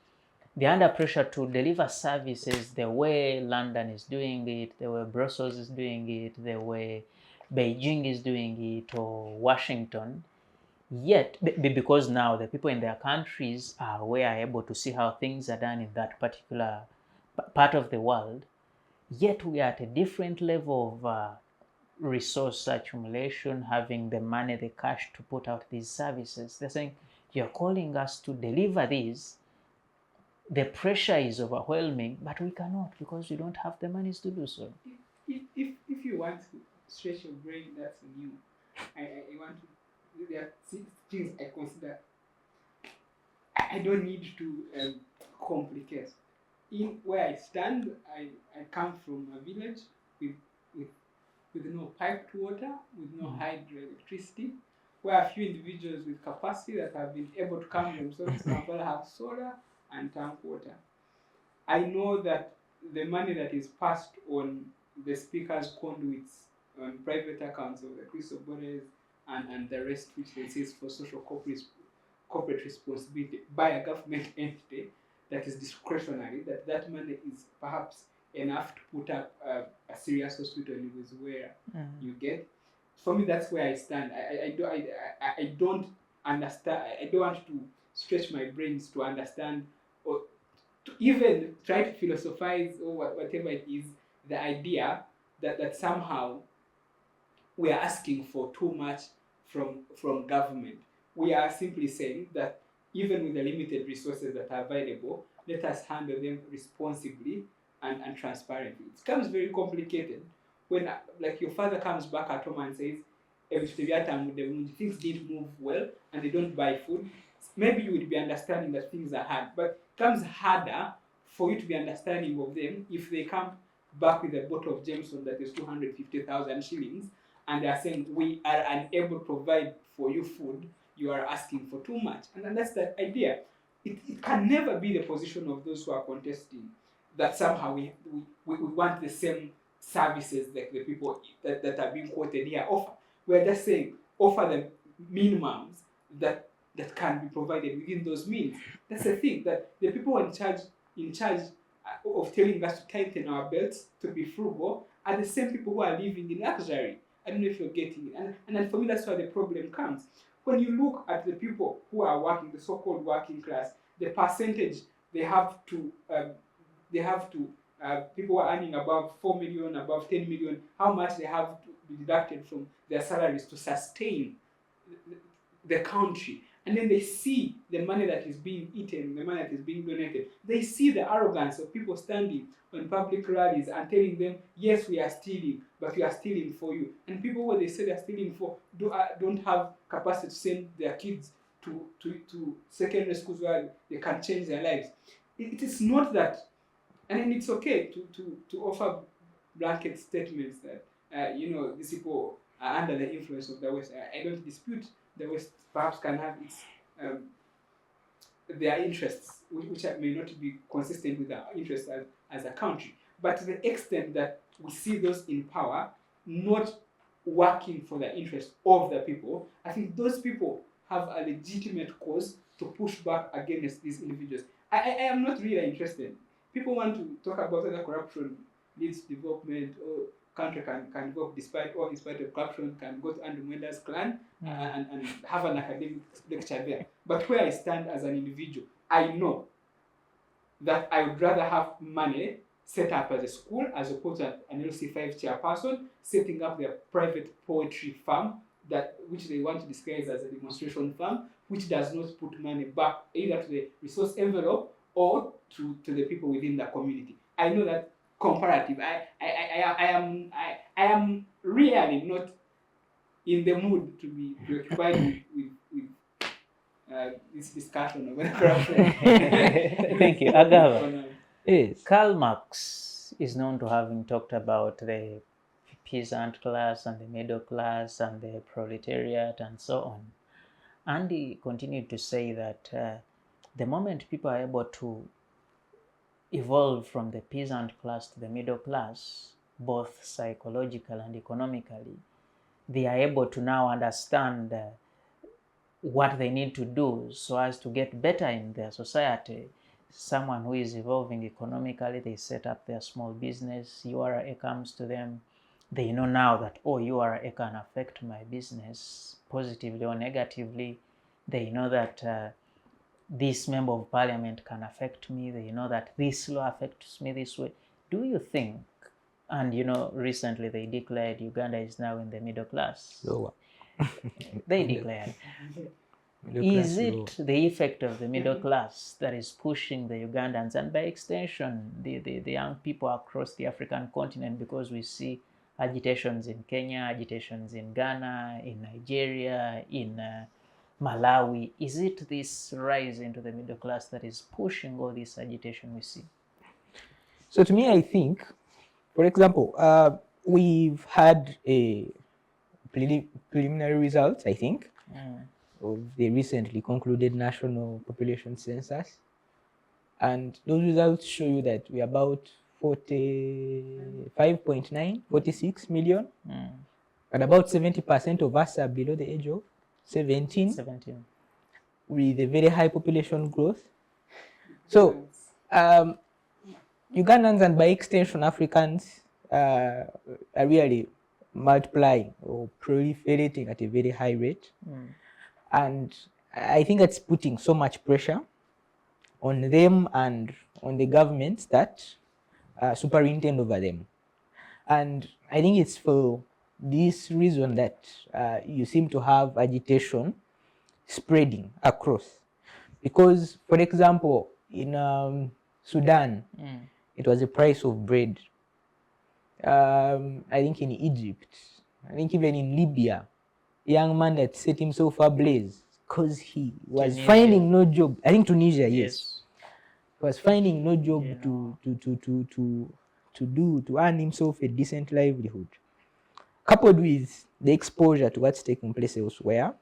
They're under pressure to deliver services the way London is doing it, the way Brussels is doing it, the way Beijing is doing it, or Washington. Yet, because now the people in their countries are able to see how things are done in that particular part of the world, yet we are at a different level of resource accumulation, having the money, the cash to put out these services. They're saying, you're calling us to deliver these. The pressure is overwhelming, but we cannot because we don't have the monies to do so. If you want to stretch your brain, that's new. I want to. There are things I consider. I don't need to complicate. In where I stand, I come from a village with no piped water, with no hydroelectricity, where a few individuals with capacity that have been able to come themselves to Kampala have solar and tank water. I know that the money that is passed on the speaker's conduits, on private accounts of the Crystal Borders and the rest, which they say is for social corporate responsibility by a government entity that is discretionary, that money is perhaps enough to put up a serious hospital in where you get. For me, that's where I stand. I don't understand. I don't want to stretch my brains to understand or to even try to philosophize or whatever it is, the idea that somehow we are asking for too much from government. We are simply saying that even with the limited resources that are available, let us handle them responsibly and transparently. It becomes very complicated when, like, your father comes back at home and says, things didn't move well and they don't buy food. Maybe you would be understanding that things are hard, but it becomes harder for you to be understanding of them if they come back with a bottle of Jameson that is 250,000 shillings and they are saying, we are unable to provide for you food, you are asking for too much. And that's the idea. It can never be the position of those who are contesting that somehow we want the same services like the people that are being quoted here offer. We're just saying offer the minimums that can be provided within those means. That's the thing, that the people in charge of telling us to tighten our belts, to be frugal, are the same people who are living in luxury. I don't know if you're getting it. And for me, that's where the problem comes. When you look at the people who are working, the so-called working class, the percentage they have to people who are earning above 4 million, above 10 million, how much they have to be deducted from their salaries to sustain the country. And then they see the money that is being eaten, the money that is being donated. They see the arrogance of people standing on public rallies and telling them, yes, we are stealing, but we are stealing for you. And people who they say they are stealing for don't have capacity to send their kids to secondary schools where they can change their lives. It is not that. And then it's okay to offer blanket statements that, these people are under the influence of the West. I don't dispute the West perhaps can have its their interests, which may not be consistent with our interests as a country. But to the extent that we see those in power not working for the interest of the people, I think those people have a legitimate cause to push back against these individuals. I am not really interested. People want to talk about whether corruption leads to development or country can develop despite or in spite of corruption, can go to Andrew Mwenda's clan and have an academic lecture there. But where I stand as an individual, I know that I would rather have money set up as a school as opposed to an LC5 chairperson setting up their private poetry farm which they want to disguise as a demonstration farm, which does not put money back either to the resource envelope or to the people within the community. I know that comparative. I am really not in the mood to be preoccupied with this discussion of corruption. Thank you, Agaba. Yes. Karl Marx is known to having talked about the peasant class and the middle class and the proletariat and so on. And he continued to say that the moment people are able to evolve from the peasant class to the middle class, both psychological and economically, they are able to now understand what they need to do so as to get better in their society. Someone who is evolving economically, they set up their small business, URA comes to them, they know now that, oh, URA can affect my business positively or negatively. They know that this member of parliament can affect me. They know that this law affects me this way. Do you think, and recently they declared Uganda is now in the middle class. Lower. They declared. Is it the effect of the middle class that is pushing the Ugandans and by extension the young people across the African continent, because we see agitations in Kenya, agitations in Ghana, in Nigeria, in Malawi? Is it this rise into the middle class that is pushing all this agitation we see? So to me, I think, for example, we've had a preliminary results, I think, of the recently concluded national population census. And those results show you that we're about 46 million. And about 70% of us are below the age of 17. With a very high population growth. So, Ugandans and by extension Africans are really multiplying or proliferating at a very high rate. And I think that's putting so much pressure on them and on the governments that superintend over them. And I think it's for this reason that you seem to have agitation spreading across. Because, for example, in Sudan, it was the price of bread. I think in Egypt, I think even in Libya, a young man that set himself ablaze because he was Tunisia. finding no job. I think Tunisia, yes. He was finding no job You know. to earn himself a decent livelihood. Coupled with the exposure to what's taking place elsewhere,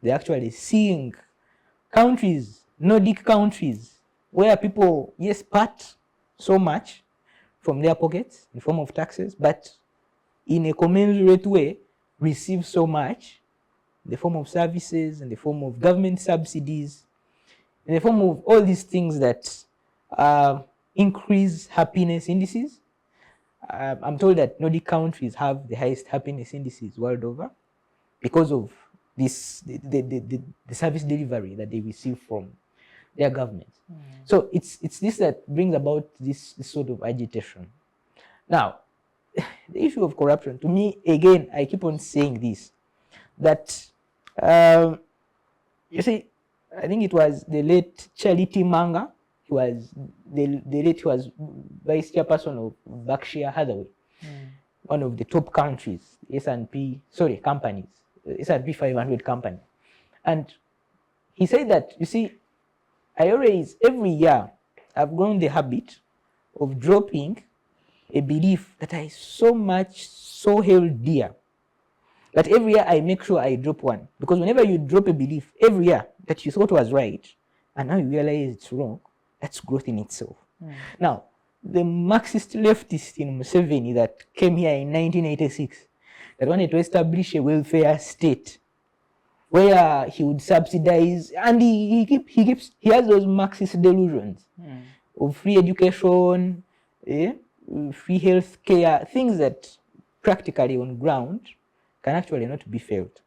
they're actually seeing countries, Nordic countries, where people, yes, part so much from their pockets in form of taxes, but in a commensurate way, receive so much in the form of services, in the form of government subsidies, in the form of all these things that increase happiness indices. I'm told that Nordic countries have the highest happiness indices world over because of this, the service delivery that they receive from their governments. So it's this that brings about this sort of agitation. Now, the issue of corruption, to me, again, I keep on saying this, that you see, I think it was the late Charity Manga. He was he was vice chairperson of Berkshire Hathaway, one of the top countries, companies, S&P 500 company. And he said that, you see, every year, I've grown the habit of dropping a belief that I so held dear, that every year I make sure I drop one. Because whenever you drop a belief every year that you thought was right, and now you realize it's wrong, that's growth in itself. Now, the Marxist leftist in Museveni that came here in 1986, that wanted to establish a welfare state where he would subsidize, and he has those Marxist delusions of free education, free health care, things that practically on ground can actually not be felt.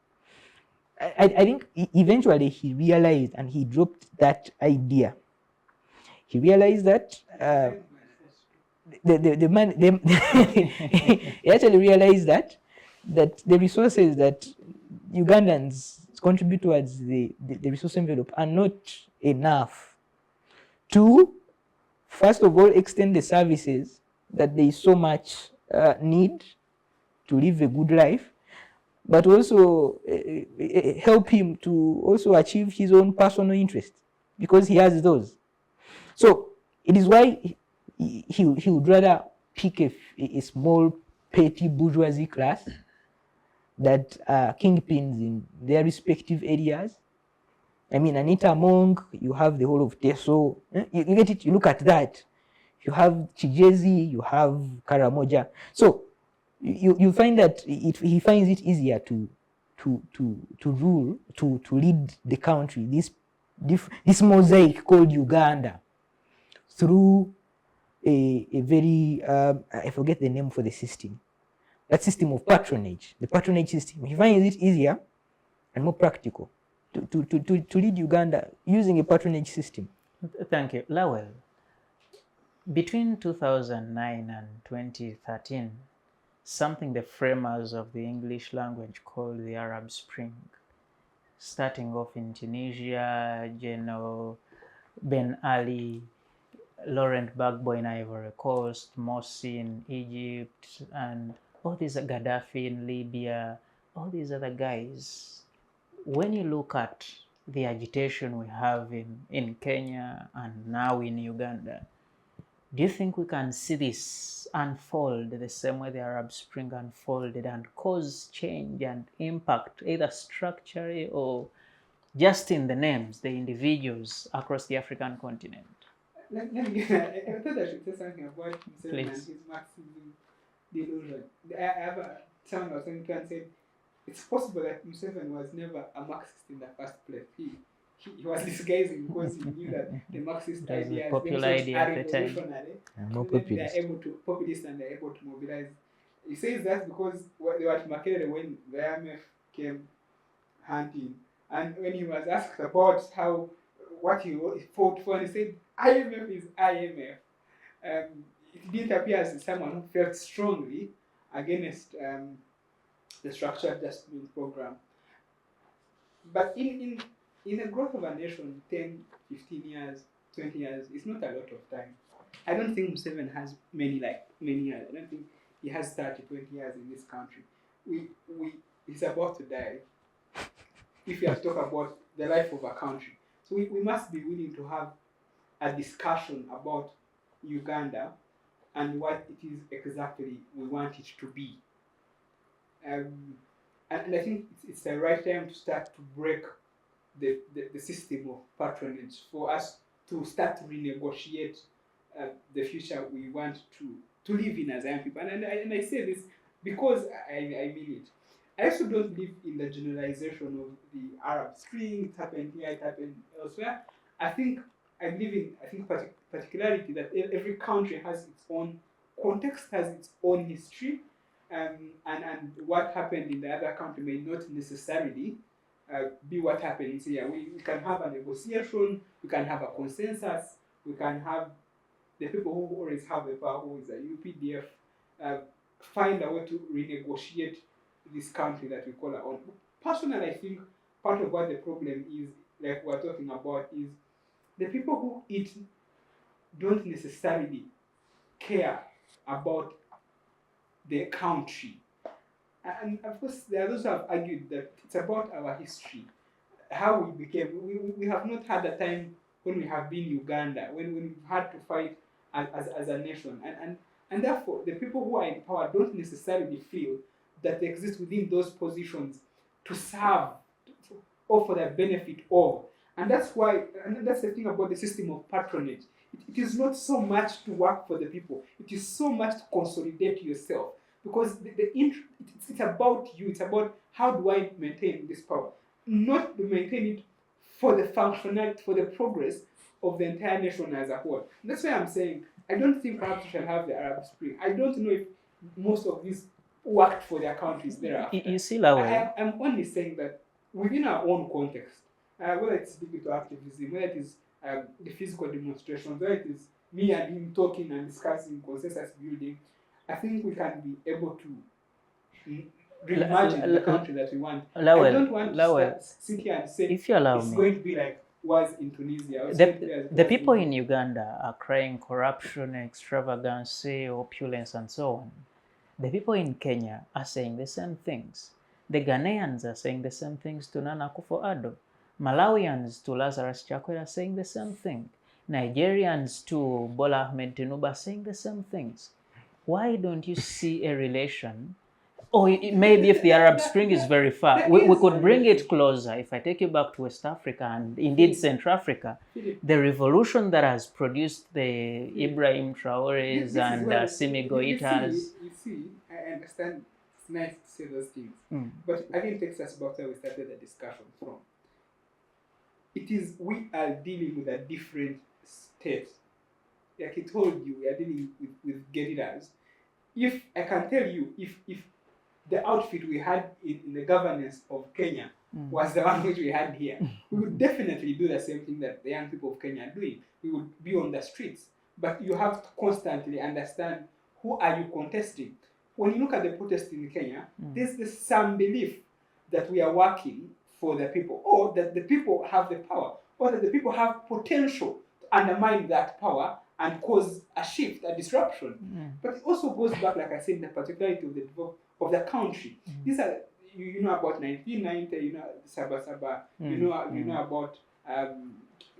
I think eventually he realized and he dropped that idea. He realized that he actually realized that the resources that Ugandans contribute towards the resource envelope are not enough to, first of all, extend the services that there is so much need to live a good life, but also help him to also achieve his own personal interest, because he has those. So it is why he would rather pick a small petty bourgeoisie class that are kingpins in their respective areas. I mean, Anita Among, you have the whole of Teso. You get it, you look at that. You have Chijezi, you have Karamoja. So you find that he finds it easier to rule, to lead the country, this mosaic called Uganda, through a very, I forget the name for the system, that system of patronage, the patronage system. He finds it easier and more practical to lead Uganda using a patronage system. Thank you. Lawel, between 2009 and 2013, something the framers of the English language called the Arab Spring, starting off in Tunisia, General Ben Ali, Laurent Gbagbo in Ivory Coast, Morsi in Egypt, and all these Gaddafi in Libya, all these other guys. When you look at the agitation we have in Kenya and now in Uganda, do you think we can see this unfold the same way the Arab Spring unfolded and cause change and impact, either structurally or just in the names, the individuals across the African continent? I thought I should say something about himself and Please. his Marxism delusion. I have someone was saying, said it's possible that Museveni was never a Marxist in the first place. He was disguising because he knew that the Marxist That was the ideas popular themselves idea are at the time. revolutionary. More And then populist. they're populist and they're able to mobilize. He says that's because they were at Makerere when the IMF came hunting. And when he was asked about what he fought for, he said, IMF is IMF. It didn't appear as someone who felt strongly against the structural adjustment program. But in the growth of a nation, 10, 15 years, 20 years, it's not a lot of time. I don't think Museveni has many years. I don't think he has 30, 20 years in this country. He's about to die if you have to talk about the life of a country. So we must be willing to have a discussion about Uganda and what it is exactly we want it to be. And I think it's the right time to start to break the system of patronage for us to start to renegotiate the future we want to live in as young people. And I say this because I mean it. I also don't believe in the generalization of the Arab Spring, it happened here, it happened elsewhere. I believe in particularity that every country has its own context, has its own history, and what happened in the other country may not necessarily be what happens here. We can have a negotiation, we can have a consensus, we can have the people who always have the power, who is a UPDF, find a way to renegotiate this country that we call our own. Personally, I think part of what the problem is, like we're talking about, is the people who eat don't necessarily care about their country. And of course, there are those who have argued that it's about our history, how we became. We have not had a time when we have been Uganda, when we've had to fight as a nation. And therefore, the people who are in power don't necessarily feel that they exist within those positions to serve or for the benefit of. And that's why, and that's the thing about the system of patronage. It is not so much to work for the people. It is so much to consolidate yourself. Because it's about you. It's about how do I maintain this power. Not to maintain it for the functionality, for the progress of the entire nation as a whole. That's why I'm saying, I don't think perhaps we shall have the Arab Spring. I don't know if most of these worked for their countries thereafter. You see, Lawel, I'm only saying that within our own context, whether it's digital activism, whether it is the physical demonstrations, whether it is me and him talking and discussing consensus building, I think we can be able to reimagine the country that we want. Lawel, I don't want to sit here and say if you allow it's me, going to be like was in Tunisia. The people in Uganda are crying corruption, extravagancy, opulence, and so on. The people in Kenya are saying the same things. The Ghanaians are saying the same things to Nana Akufo-Addo. Malawians to Lazarus Chakwera are saying the same thing. Nigerians to Bola Ahmed Tinubu are saying the same things. Why don't you see a relation? Or maybe if the Arab Spring is very far, we could bring it closer. If I take you back to West Africa and indeed Central Africa, the revolution that has produced the Ibrahim Traores and Simi Goitas. You see, I understand it's nice to say those things. But again, it takes us back to where we started the discussion from. It is, we are dealing with a different state. Like I told you, we are dealing with guerrillas. If I can tell you, if the outfit we had in the governance of Kenya was the one which we had here, we would definitely do the same thing that the young people of Kenya are doing. We would be on the streets. But you have to constantly understand who are you contesting. When you look at the protest in Kenya, there's some belief that we are working for the people, or that the people have the power, or that the people have potential to undermine that power and cause a shift, a disruption. But it also goes back, like I said, in the particularity of the country. These are, you know about 1990, you know Saba Saba, you know about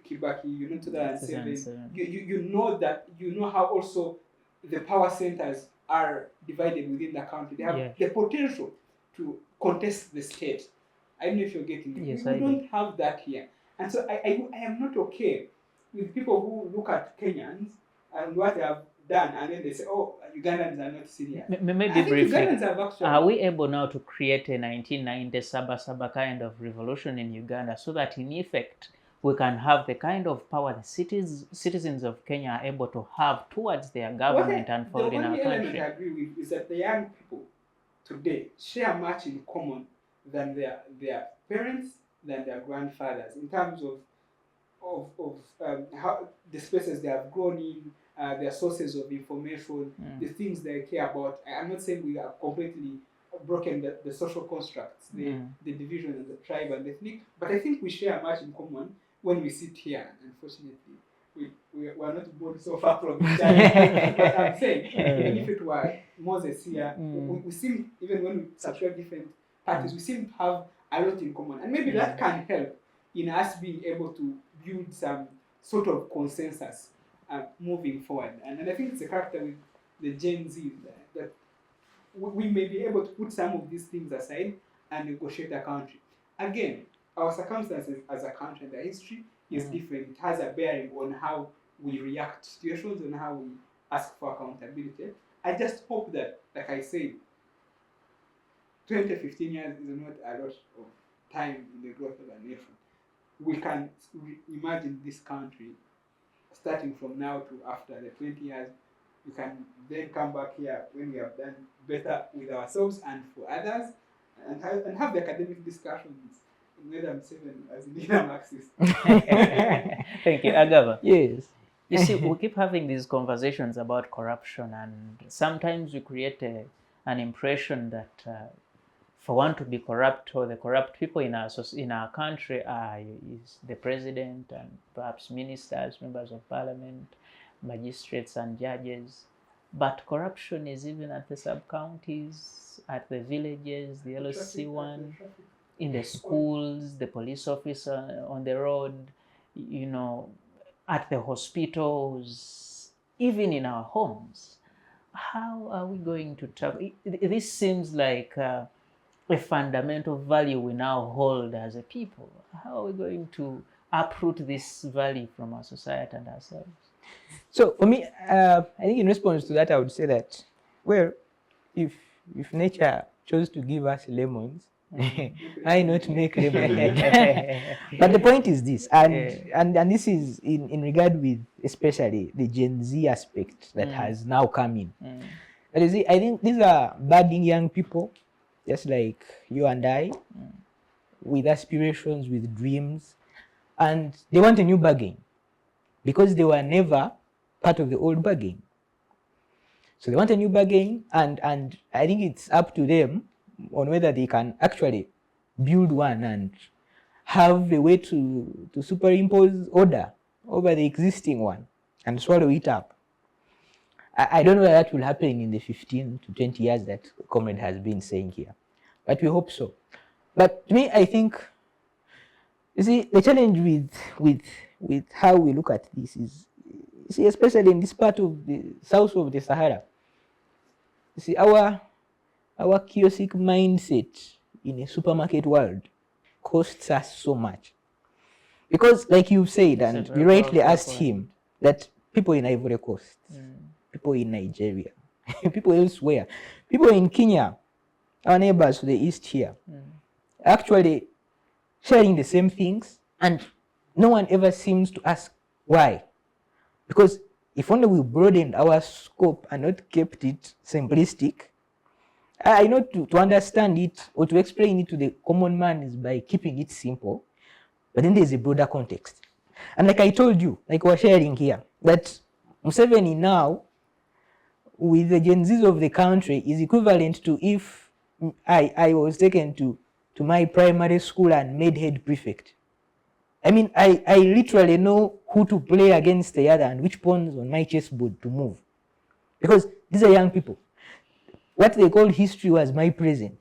Kibaki, you know 2007. You know that, you know how also the power centers are divided within the country. They have the potential to contest the state. I don't know if you're getting it. Yes, we don't have that here. And so I am not okay with people who look at Kenyans and what they have done, and then they say, oh, Ugandans are not serious. Maybe briefly, Ugandans have actually... Are we able now to create a 1990 Saba Saba kind of revolution in Uganda so that in effect we can have the kind of power the citizens of Kenya are able to have towards their government unfold in our country? The only element I agree with is that the young people today share much in common than their parents, than their grandfathers, in terms of how the spaces they have grown in, their sources of information, the things they care about. I'm not saying we are completely broken the social constructs, the division and the tribe and ethnic. But I think we share much in common when we sit here. Unfortunately, we are not born so far from each other. But I'm saying, even if it were Moses here, we seem, even when we subscribe different parties, we seem to have a lot in common. And maybe that can help in us being able to build some sort of consensus moving forward. And I think it's a character with the Gen Z that we may be able to put some of these things aside and negotiate a country. Again, our circumstances as a country and the history is different. It has a bearing on how we react to situations and how we ask for accountability. I just hope that, like I said, 15 years is not a lot of time in the growth of a nation. We can imagine this country starting from now to after the 20 years. We can then come back here when we have done better with ourselves and for others, and have the academic discussions. Whether I'm seven as a leader Marxist. Thank you, Agaba. Yes. You see, we keep having these conversations about corruption, and sometimes we create an impression that for one to be corrupt, or the corrupt people in our country is the president and perhaps ministers, members of parliament, magistrates and judges. But corruption is even at the sub-counties, at the villages, the LOC1, in the schools, the police officer on the road, at the hospitals, even in our homes. How are we going to tackle it? This seems like a fundamental value we now hold as a people. How are we going to uproot this value from our society and ourselves? So for me, I think in response to that, I would say that, well, if nature chose to give us lemons, I not make lemonade. But the point is this, and this is in regard with especially the Gen Z aspect that has now come in. But you see, I think these are budding young people, just like you and I, with aspirations, with dreams, and they want a new bargain because they were never part of the old bargain. So they want a new bargain, and I think it's up to them on whether they can actually build one and have a way to superimpose order over the existing one and swallow it up. I don't know whether that will happen in the 15 to 20 years that Comrade has been saying here, but we hope so. But to me, I think, you see, the challenge with how we look at this is, you see, especially in this part of the south of the Sahara, you see, our kiosk mindset in a supermarket world costs us so much. Because, like you said, and you rightly asked him, that people in Ivory Coast, people in Nigeria, people elsewhere, people in Kenya, our neighbors to the east here, actually sharing the same things, and no one ever seems to ask why. Because if only we broadened our scope and not kept it simplistic, I know to understand it or to explain it to the common man is by keeping it simple, but then there's a broader context. And like I told you, like we're sharing here, that Museveni now, with the Gen Zs of the country, is equivalent to if I was taken to my primary school and made head prefect. I mean, I literally know who to play against the other and which pawns on my chessboard to move. Because these are young people. What they call history was my present.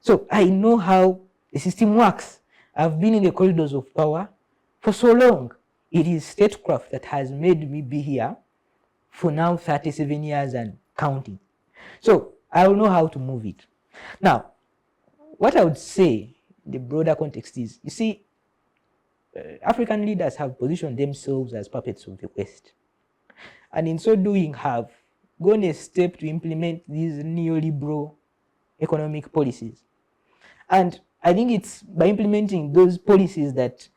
So I know how the system works. I've been in the corridors of power for so long. It is statecraft that has made me be here for now 37 years and counting. So I will know how to move it. Now, what I would say, the broader context is, you see, African leaders have positioned themselves as puppets of the West. And in so doing have gone a step to implement these neoliberal economic policies. And I think it's by implementing those policies that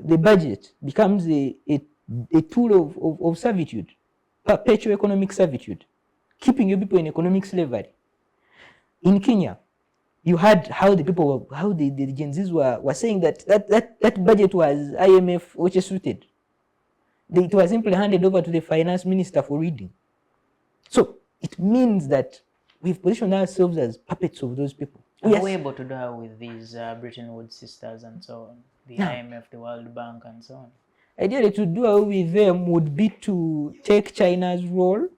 the budget becomes a tool of servitude, perpetual economic servitude, keeping your people in economic slavery. In Kenya, you had how the people, how the Gen Zs were saying that budget was IMF OCHE suited. It was simply handed over to the finance minister for reading. So it means that we've positioned ourselves as puppets of those people. Are Yes. we able to do that with these Bretton Woods sisters and so on, the Yeah. IMF, the World Bank, and so on? Ideally, to do away with them would be to take China's role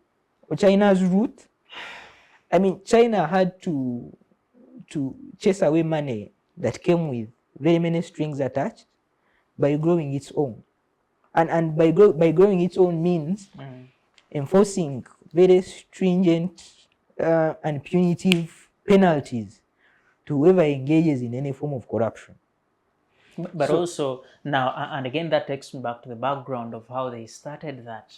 or China's route. I mean, China had to chase away money that came with very many strings attached by growing its own. And by growing its own means enforcing very stringent and punitive penalties to whoever engages in any form of corruption. But So- also now, and again, that takes me back to the background of how they started that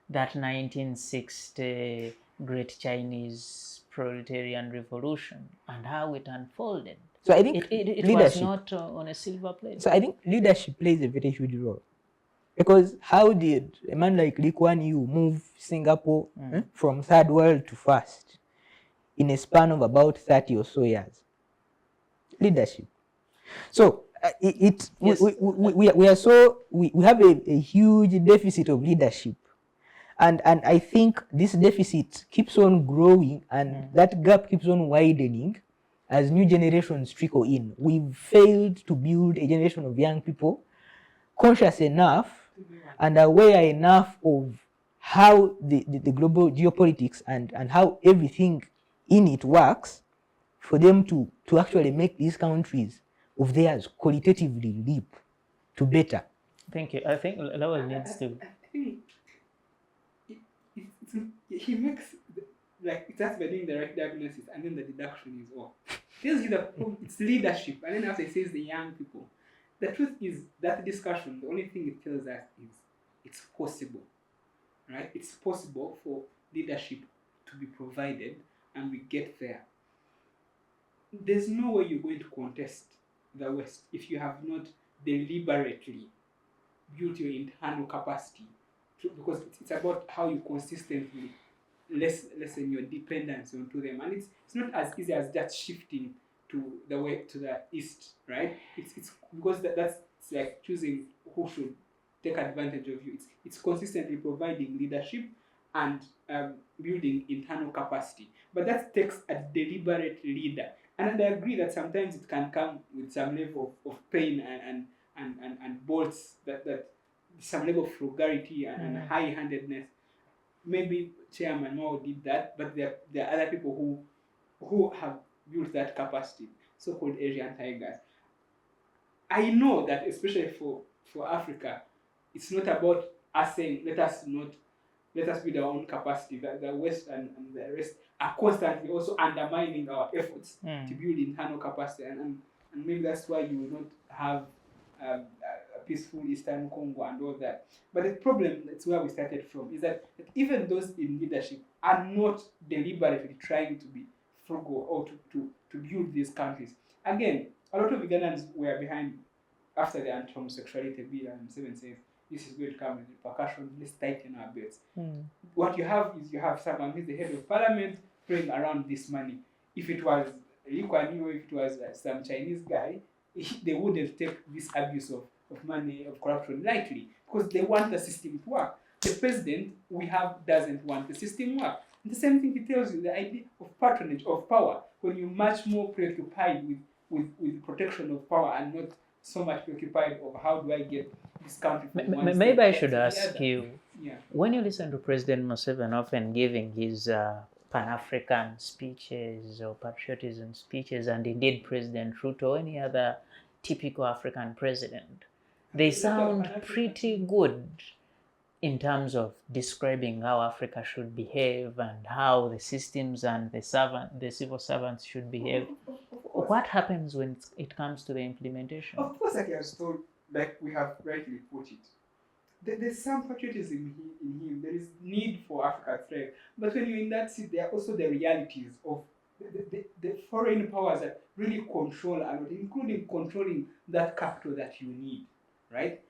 1960 Great Chinese Proletarian Revolution and how it unfolded. So I think It was leadership. not on a silver plate. So I think leadership plays a very huge role. Because how did a man like Lee Kuan Yew move Singapore from third world to first in a span of about 30 or so years? Leadership. So Yes. we have a huge deficit of leadership, and I think this deficit keeps on growing, and that gap keeps on widening as new generations trickle in. We've failed to build a generation of young people conscious enough and aware enough of how the global geopolitics and how everything in it works for them to actually make these countries of theirs qualitatively leap to better. Thank you. I think Lawel needs to. I think he makes like it starts by doing the right diagnosis and then the deduction is off. Tells you that it's leadership, and then after it says the young people. The truth is that discussion, the only thing it tells us is it's possible, right? It's possible for leadership to be provided, and we get there. There's no way you're going to contest the West if you have not deliberately built your internal capacity, because it's about how you consistently lessen your dependence onto them, and it's not as easy as just shifting to the way to the east, right? It's because that's like choosing who should take advantage of you. It's consistently providing leadership and building internal capacity, but that takes a deliberate leader. And I agree that sometimes it can come with some level of pain and bolts, that some level of frugality and high-handedness. Maybe Chairman Mao did that, but there are other people who have built that capacity, so-called Asian tigers. I know that especially for Africa, it's not about us saying let us build our own capacity. That the West and the rest are constantly also undermining our efforts to build internal capacity, and maybe that's why you will not have a peaceful Eastern Congo and all that. But the problem, that's where we started from, is that even those in leadership are not deliberately trying to be frugal or to build these countries. Again, a lot of Ugandans were behind after the anti-homosexuality bill, and Museveni says this is going to come with repercussions, let's tighten our belts. What you have is you have someone who's the head of parliament throwing around this money. If it was Lee Kuan Yew, if it was some Chinese guy, they wouldn't take this abuse of money, of corruption lightly, because they want the system to work. The president we have doesn't want the system to work. And the same thing he tells you, the idea of patronage, of power, when you're much more preoccupied with protection of power and not so much preoccupied of how do I get this country from one Maybe state I to should the ask other. you, Yeah. when you listen to President Museveni often giving his Pan-African speeches or patriotism speeches, and indeed President Ruto or any other typical African president, they sound pretty good in terms of describing how Africa should behave and how the systems and the civil servants should behave. What happens when it comes to the implementation? Of course, like I was told, like we have rightly put it, there's some patriotism in him. There is need for Africa to thrive. But when you're in that seat, there are also the realities of the foreign powers that really control a lot, including controlling that capital that you need, right?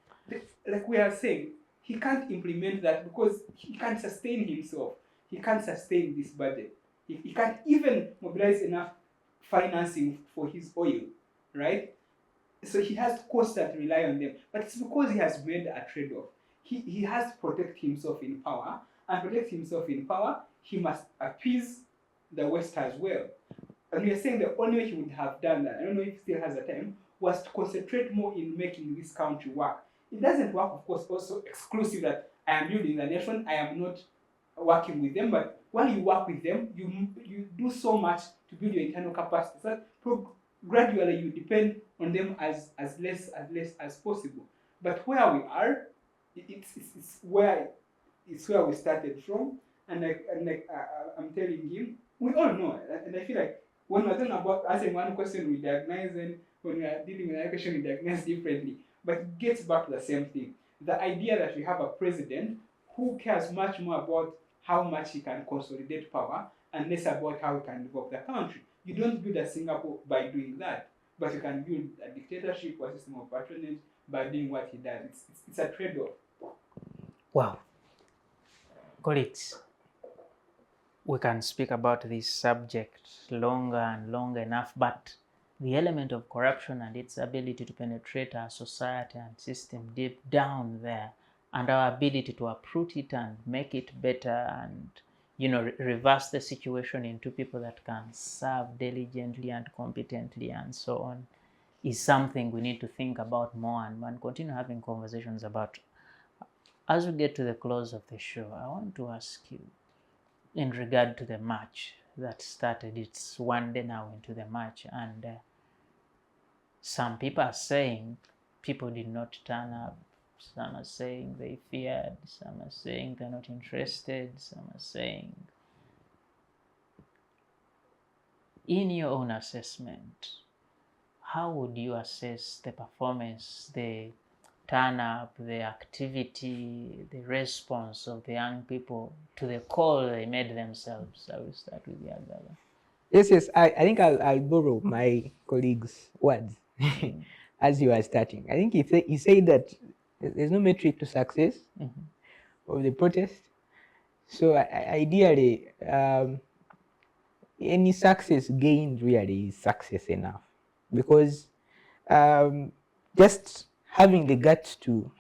Like we are saying, he can't implement that because he can't sustain himself. He can't sustain this budget. He can't even mobilize enough financing for his oil, right? So he has to constantly rely on them. But it's because he has made a trade-off. He has to protect himself in power, and protect himself in power, he must appease the West as well. And we are saying the only way he would have done that, I don't know if he still has the time, was to concentrate more in making this country work. It doesn't work, of course, also exclusive that I am building the nation, I am not working with them, but while you work with them, you do so much to build your internal capacity. So gradually you depend on them as less as possible. But where we are, it's where we started from, and I'm telling him, we all know, and I feel like when we're talking about answering one question, we diagnose, and when we are dealing with another question, we diagnose differently. But it gets back to the same thing. The idea that we have a president who cares much more about how much he can consolidate power and less about how he can develop the country. You don't build a Singapore by doing that, but you can build a dictatorship or a system of patronage by doing what he does. It's a trade-off. Wow. Colleagues, we can speak about this subject longer and longer enough, but the element of corruption and its ability to penetrate our society and system deep down there, and our ability to uproot it and make it better and, you know, reverse the situation into people that can serve diligently and competently and so on, is something we need to think about more and continue having conversations about. As we get to the close of the show, I want to ask you, in regard to the march that started, it's one day now into the march, and some people are saying people did not turn up, some are saying they feared, some are saying they're not interested, some are saying. In your own assessment, how would you assess the performance, the turn up, the activity, the response of the young people to the call they made themselves? I will start with you, Agaba. Yes. I think I'll borrow my colleague's words as you are starting. I think he said that there's no metric to success of the protest. So ideally, any success gained really is success enough, because just having the guts to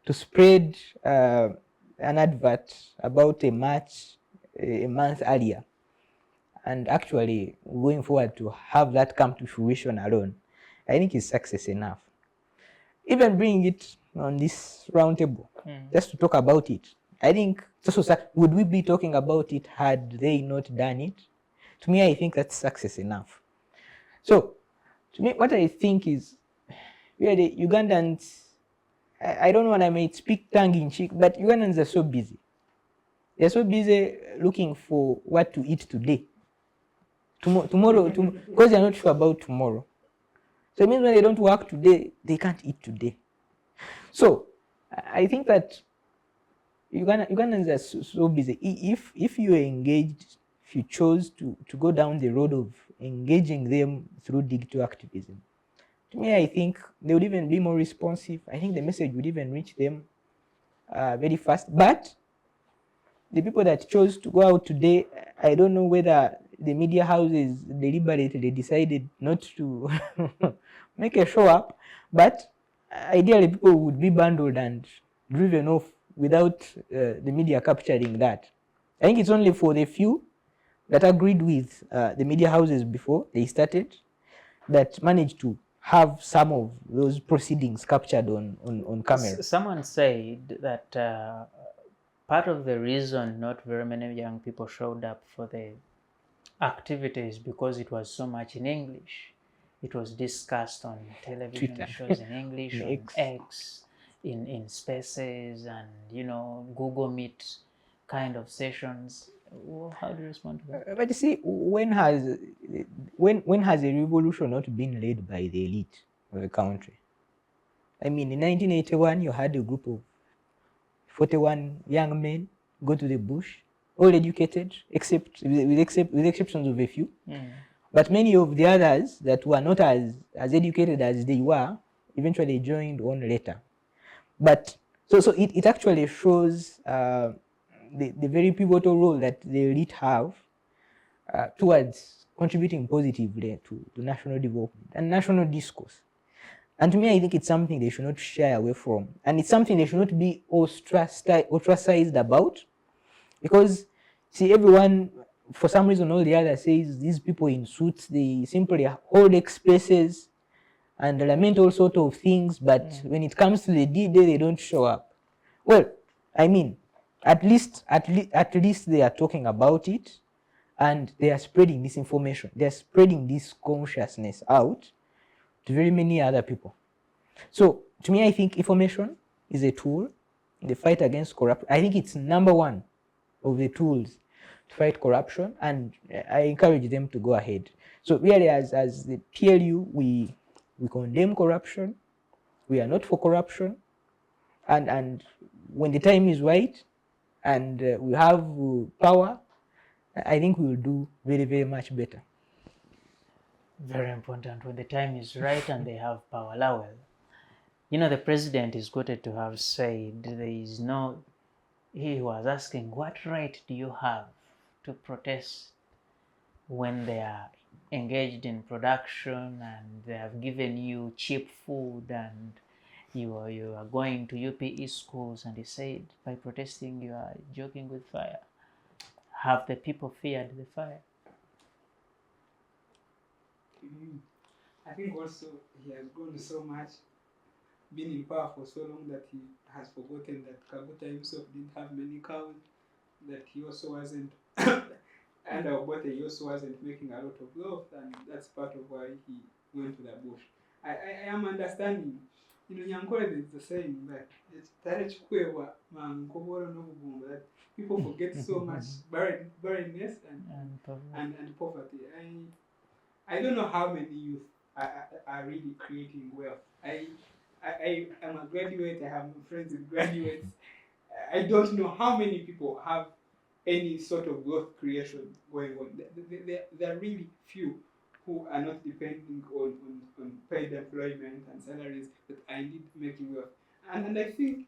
to spread an advert about a match a month earlier, and actually going forward to have that come to fruition alone, I think is success enough. Even bringing it on this round table, just to talk about it, I think, would we be talking about it had they not done it? To me, I think that's success enough. So, to me, what I think is, we are the Ugandans, I don't know when I may speak tongue in cheek, but Ugandans are so busy. They're so busy looking for what to eat today. Tomorrow, because they're not sure about tomorrow. So it means when they don't work today, they can't eat today. So I think that Ugandans are so busy. If you are engaged, if you chose to go down the road of engaging them through digital activism, to me, I think they would even be more responsive. I think the message would even reach them very fast. But the people that chose to go out today, I don't know whether the media houses deliberately decided not to make a show up, but ideally people would be bundled and driven off without the media capturing that. I think it's only for the few that agreed with the media houses before they started that managed to have some of those proceedings captured on camera. Someone said that part of the reason not very many young people showed up for the activities because it was so much in English. It was discussed on television Twitter. shows in English, on X, in spaces, and, you know, Google Meet kind of sessions. Well, how do you respond to that? But you see, when has a revolution not been led by the elite of a country? I mean, in 1981, you had a group of 41 young men go to the bush, all educated, with exceptions of a few. But many of the others that were not as educated as they were eventually joined on later. But so it actually shows the very pivotal role that the elite have towards contributing positively to national development and national discourse. And to me, I think it's something they should not shy away from. And it's something they should not be ostracized about. Because, see, everyone for some reason or the other says these people in suits, they simply hold expresses and lament all sort of things, but when it comes to the D-Day, they don't show up. Well, I mean, at least they are talking about it, and they are spreading this information. They are spreading this consciousness out to very many other people. So to me, I think information is a tool in the fight against corruption. I think it's number one of the tools to fight corruption, and I encourage them to go ahead. So really, as the PLU, we condemn corruption. We are not for corruption, and when the time is right and we have power, I think we will do very, very much better. Very important. When the time is right and they have power. Lawel, you know, the president is quoted to have said there is no, he was asking, what right do you have to protest when they are engaged in production and they have given you cheap food and you are going to UPE schools? And he said, by protesting you are joking with fire. Have the people feared the fire? I think also he has grown so much, been in power for so long, that he has forgotten that Kaguta himself didn't have many cows, that he also wasn't, and Obote, he also wasn't making a lot of wealth, and that's part of why he went to the bush. I am understanding. You know, Nyankore, there's the saying that it's that people forget so much barrenness and poverty. I don't know how many youth are really creating wealth. I am a graduate. I have friends with graduates. I don't know how many people have any sort of wealth creation going on. There are really few who are not depending on paid employment and salaries that are indeed making wealth. And I think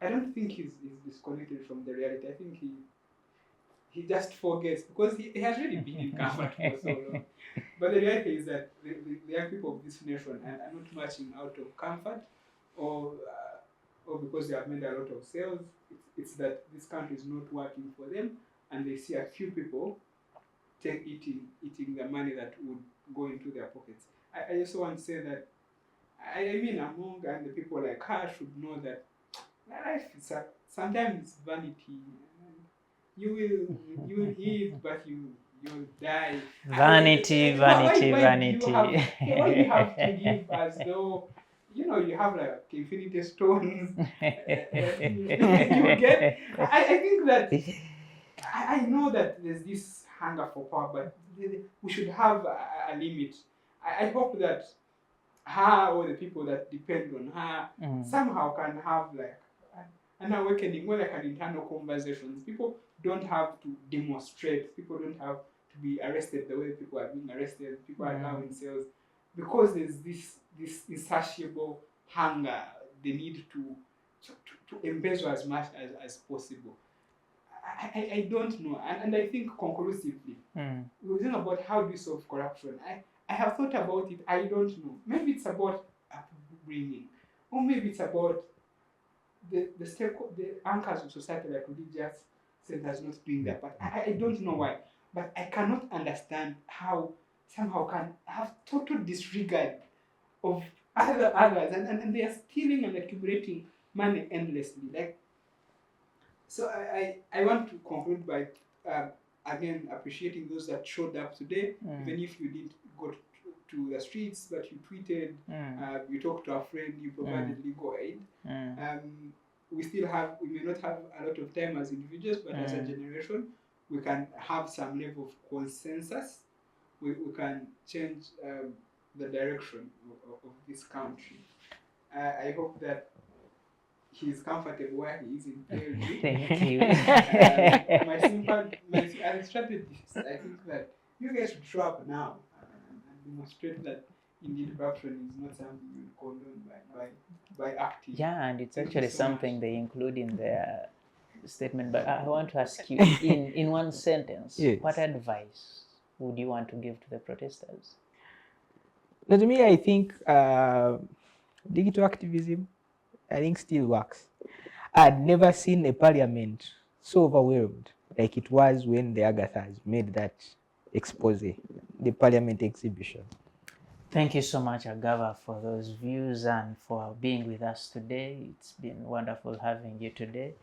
I don't think he's disconnected from the reality. I think he just forgets, because he has really been in comfort for so long. But the reality is that the young people of this nation are not marching out of comfort or because they have made a lot of sales. It's that this country is not working for them, and they see a few people eating the money that would go into their pockets. I also want to say that, I mean, among and the people like her should know that life is sometimes it's vanity. You will eat, but you'll die. Vanity. Why do you have to live as though, you know, you have like infinity stones? You get. I think that I know that there's this hunger for power, but we should have a limit. I hope that her or the people that depend on her somehow can have like an awakening, more like an internal conversations. People don't have to demonstrate. People don't have to be arrested the way people are being arrested. People are now in cells because there's this insatiable hunger, the need to embezzle as much as possible. I don't know, and I think conclusively, we're talking about how do we solve corruption. I have thought about it. I don't know. Maybe it's about upbringing, or maybe it's about the anchors of society, like religious centers, not doing that. But I don't know why. But I cannot understand how somehow can have total disregard of others, and they are stealing and accumulating money endlessly. Like, so I want to conclude by again appreciating those that showed up today, even if you didn't go to the streets, but you tweeted, you talked to a friend, you provided legal aid. We may not have a lot of time as individuals, but as a generation, we can have some level of consensus. We can change the direction of this country. I hope that he's comfortable where he is in PLG. Thank you. My strategist, I think that you guys should show up now and demonstrate that indeed corruption is not something you condone by acting. Yeah, and it's actually something they include in their statement. But I want to ask you, in one sentence, yes, what advice would you want to give to the protesters? Now, to me, I think digital activism, I think, still works. I'd never seen a parliament so overwhelmed like it was when the Agathas made that expose, the Parliament exhibition. Thank you so much, Agaba, for those views and for being with us today. It's been wonderful having you today.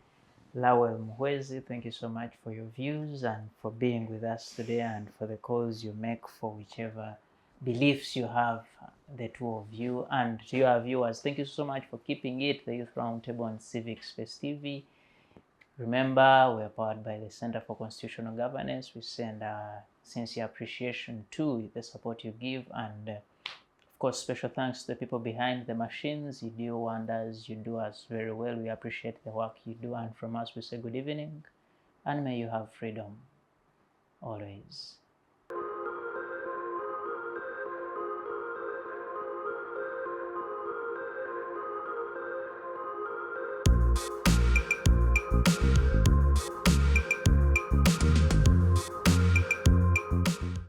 Lawel Muhwezi, thank you so much for your views and for being with us today and for the calls you make for whichever beliefs you have, the two of you. And to your viewers, thank you so much for keeping it, the Youth Roundtable on Civic Space TV. Remember, we are powered by the Center for Constitutional Governance. We send our sincere appreciation to the support you give, and of course, special thanks to the people behind the machines. You do wonders, you do us very well. We appreciate the work you do, and from us we say good evening, and may you have freedom always.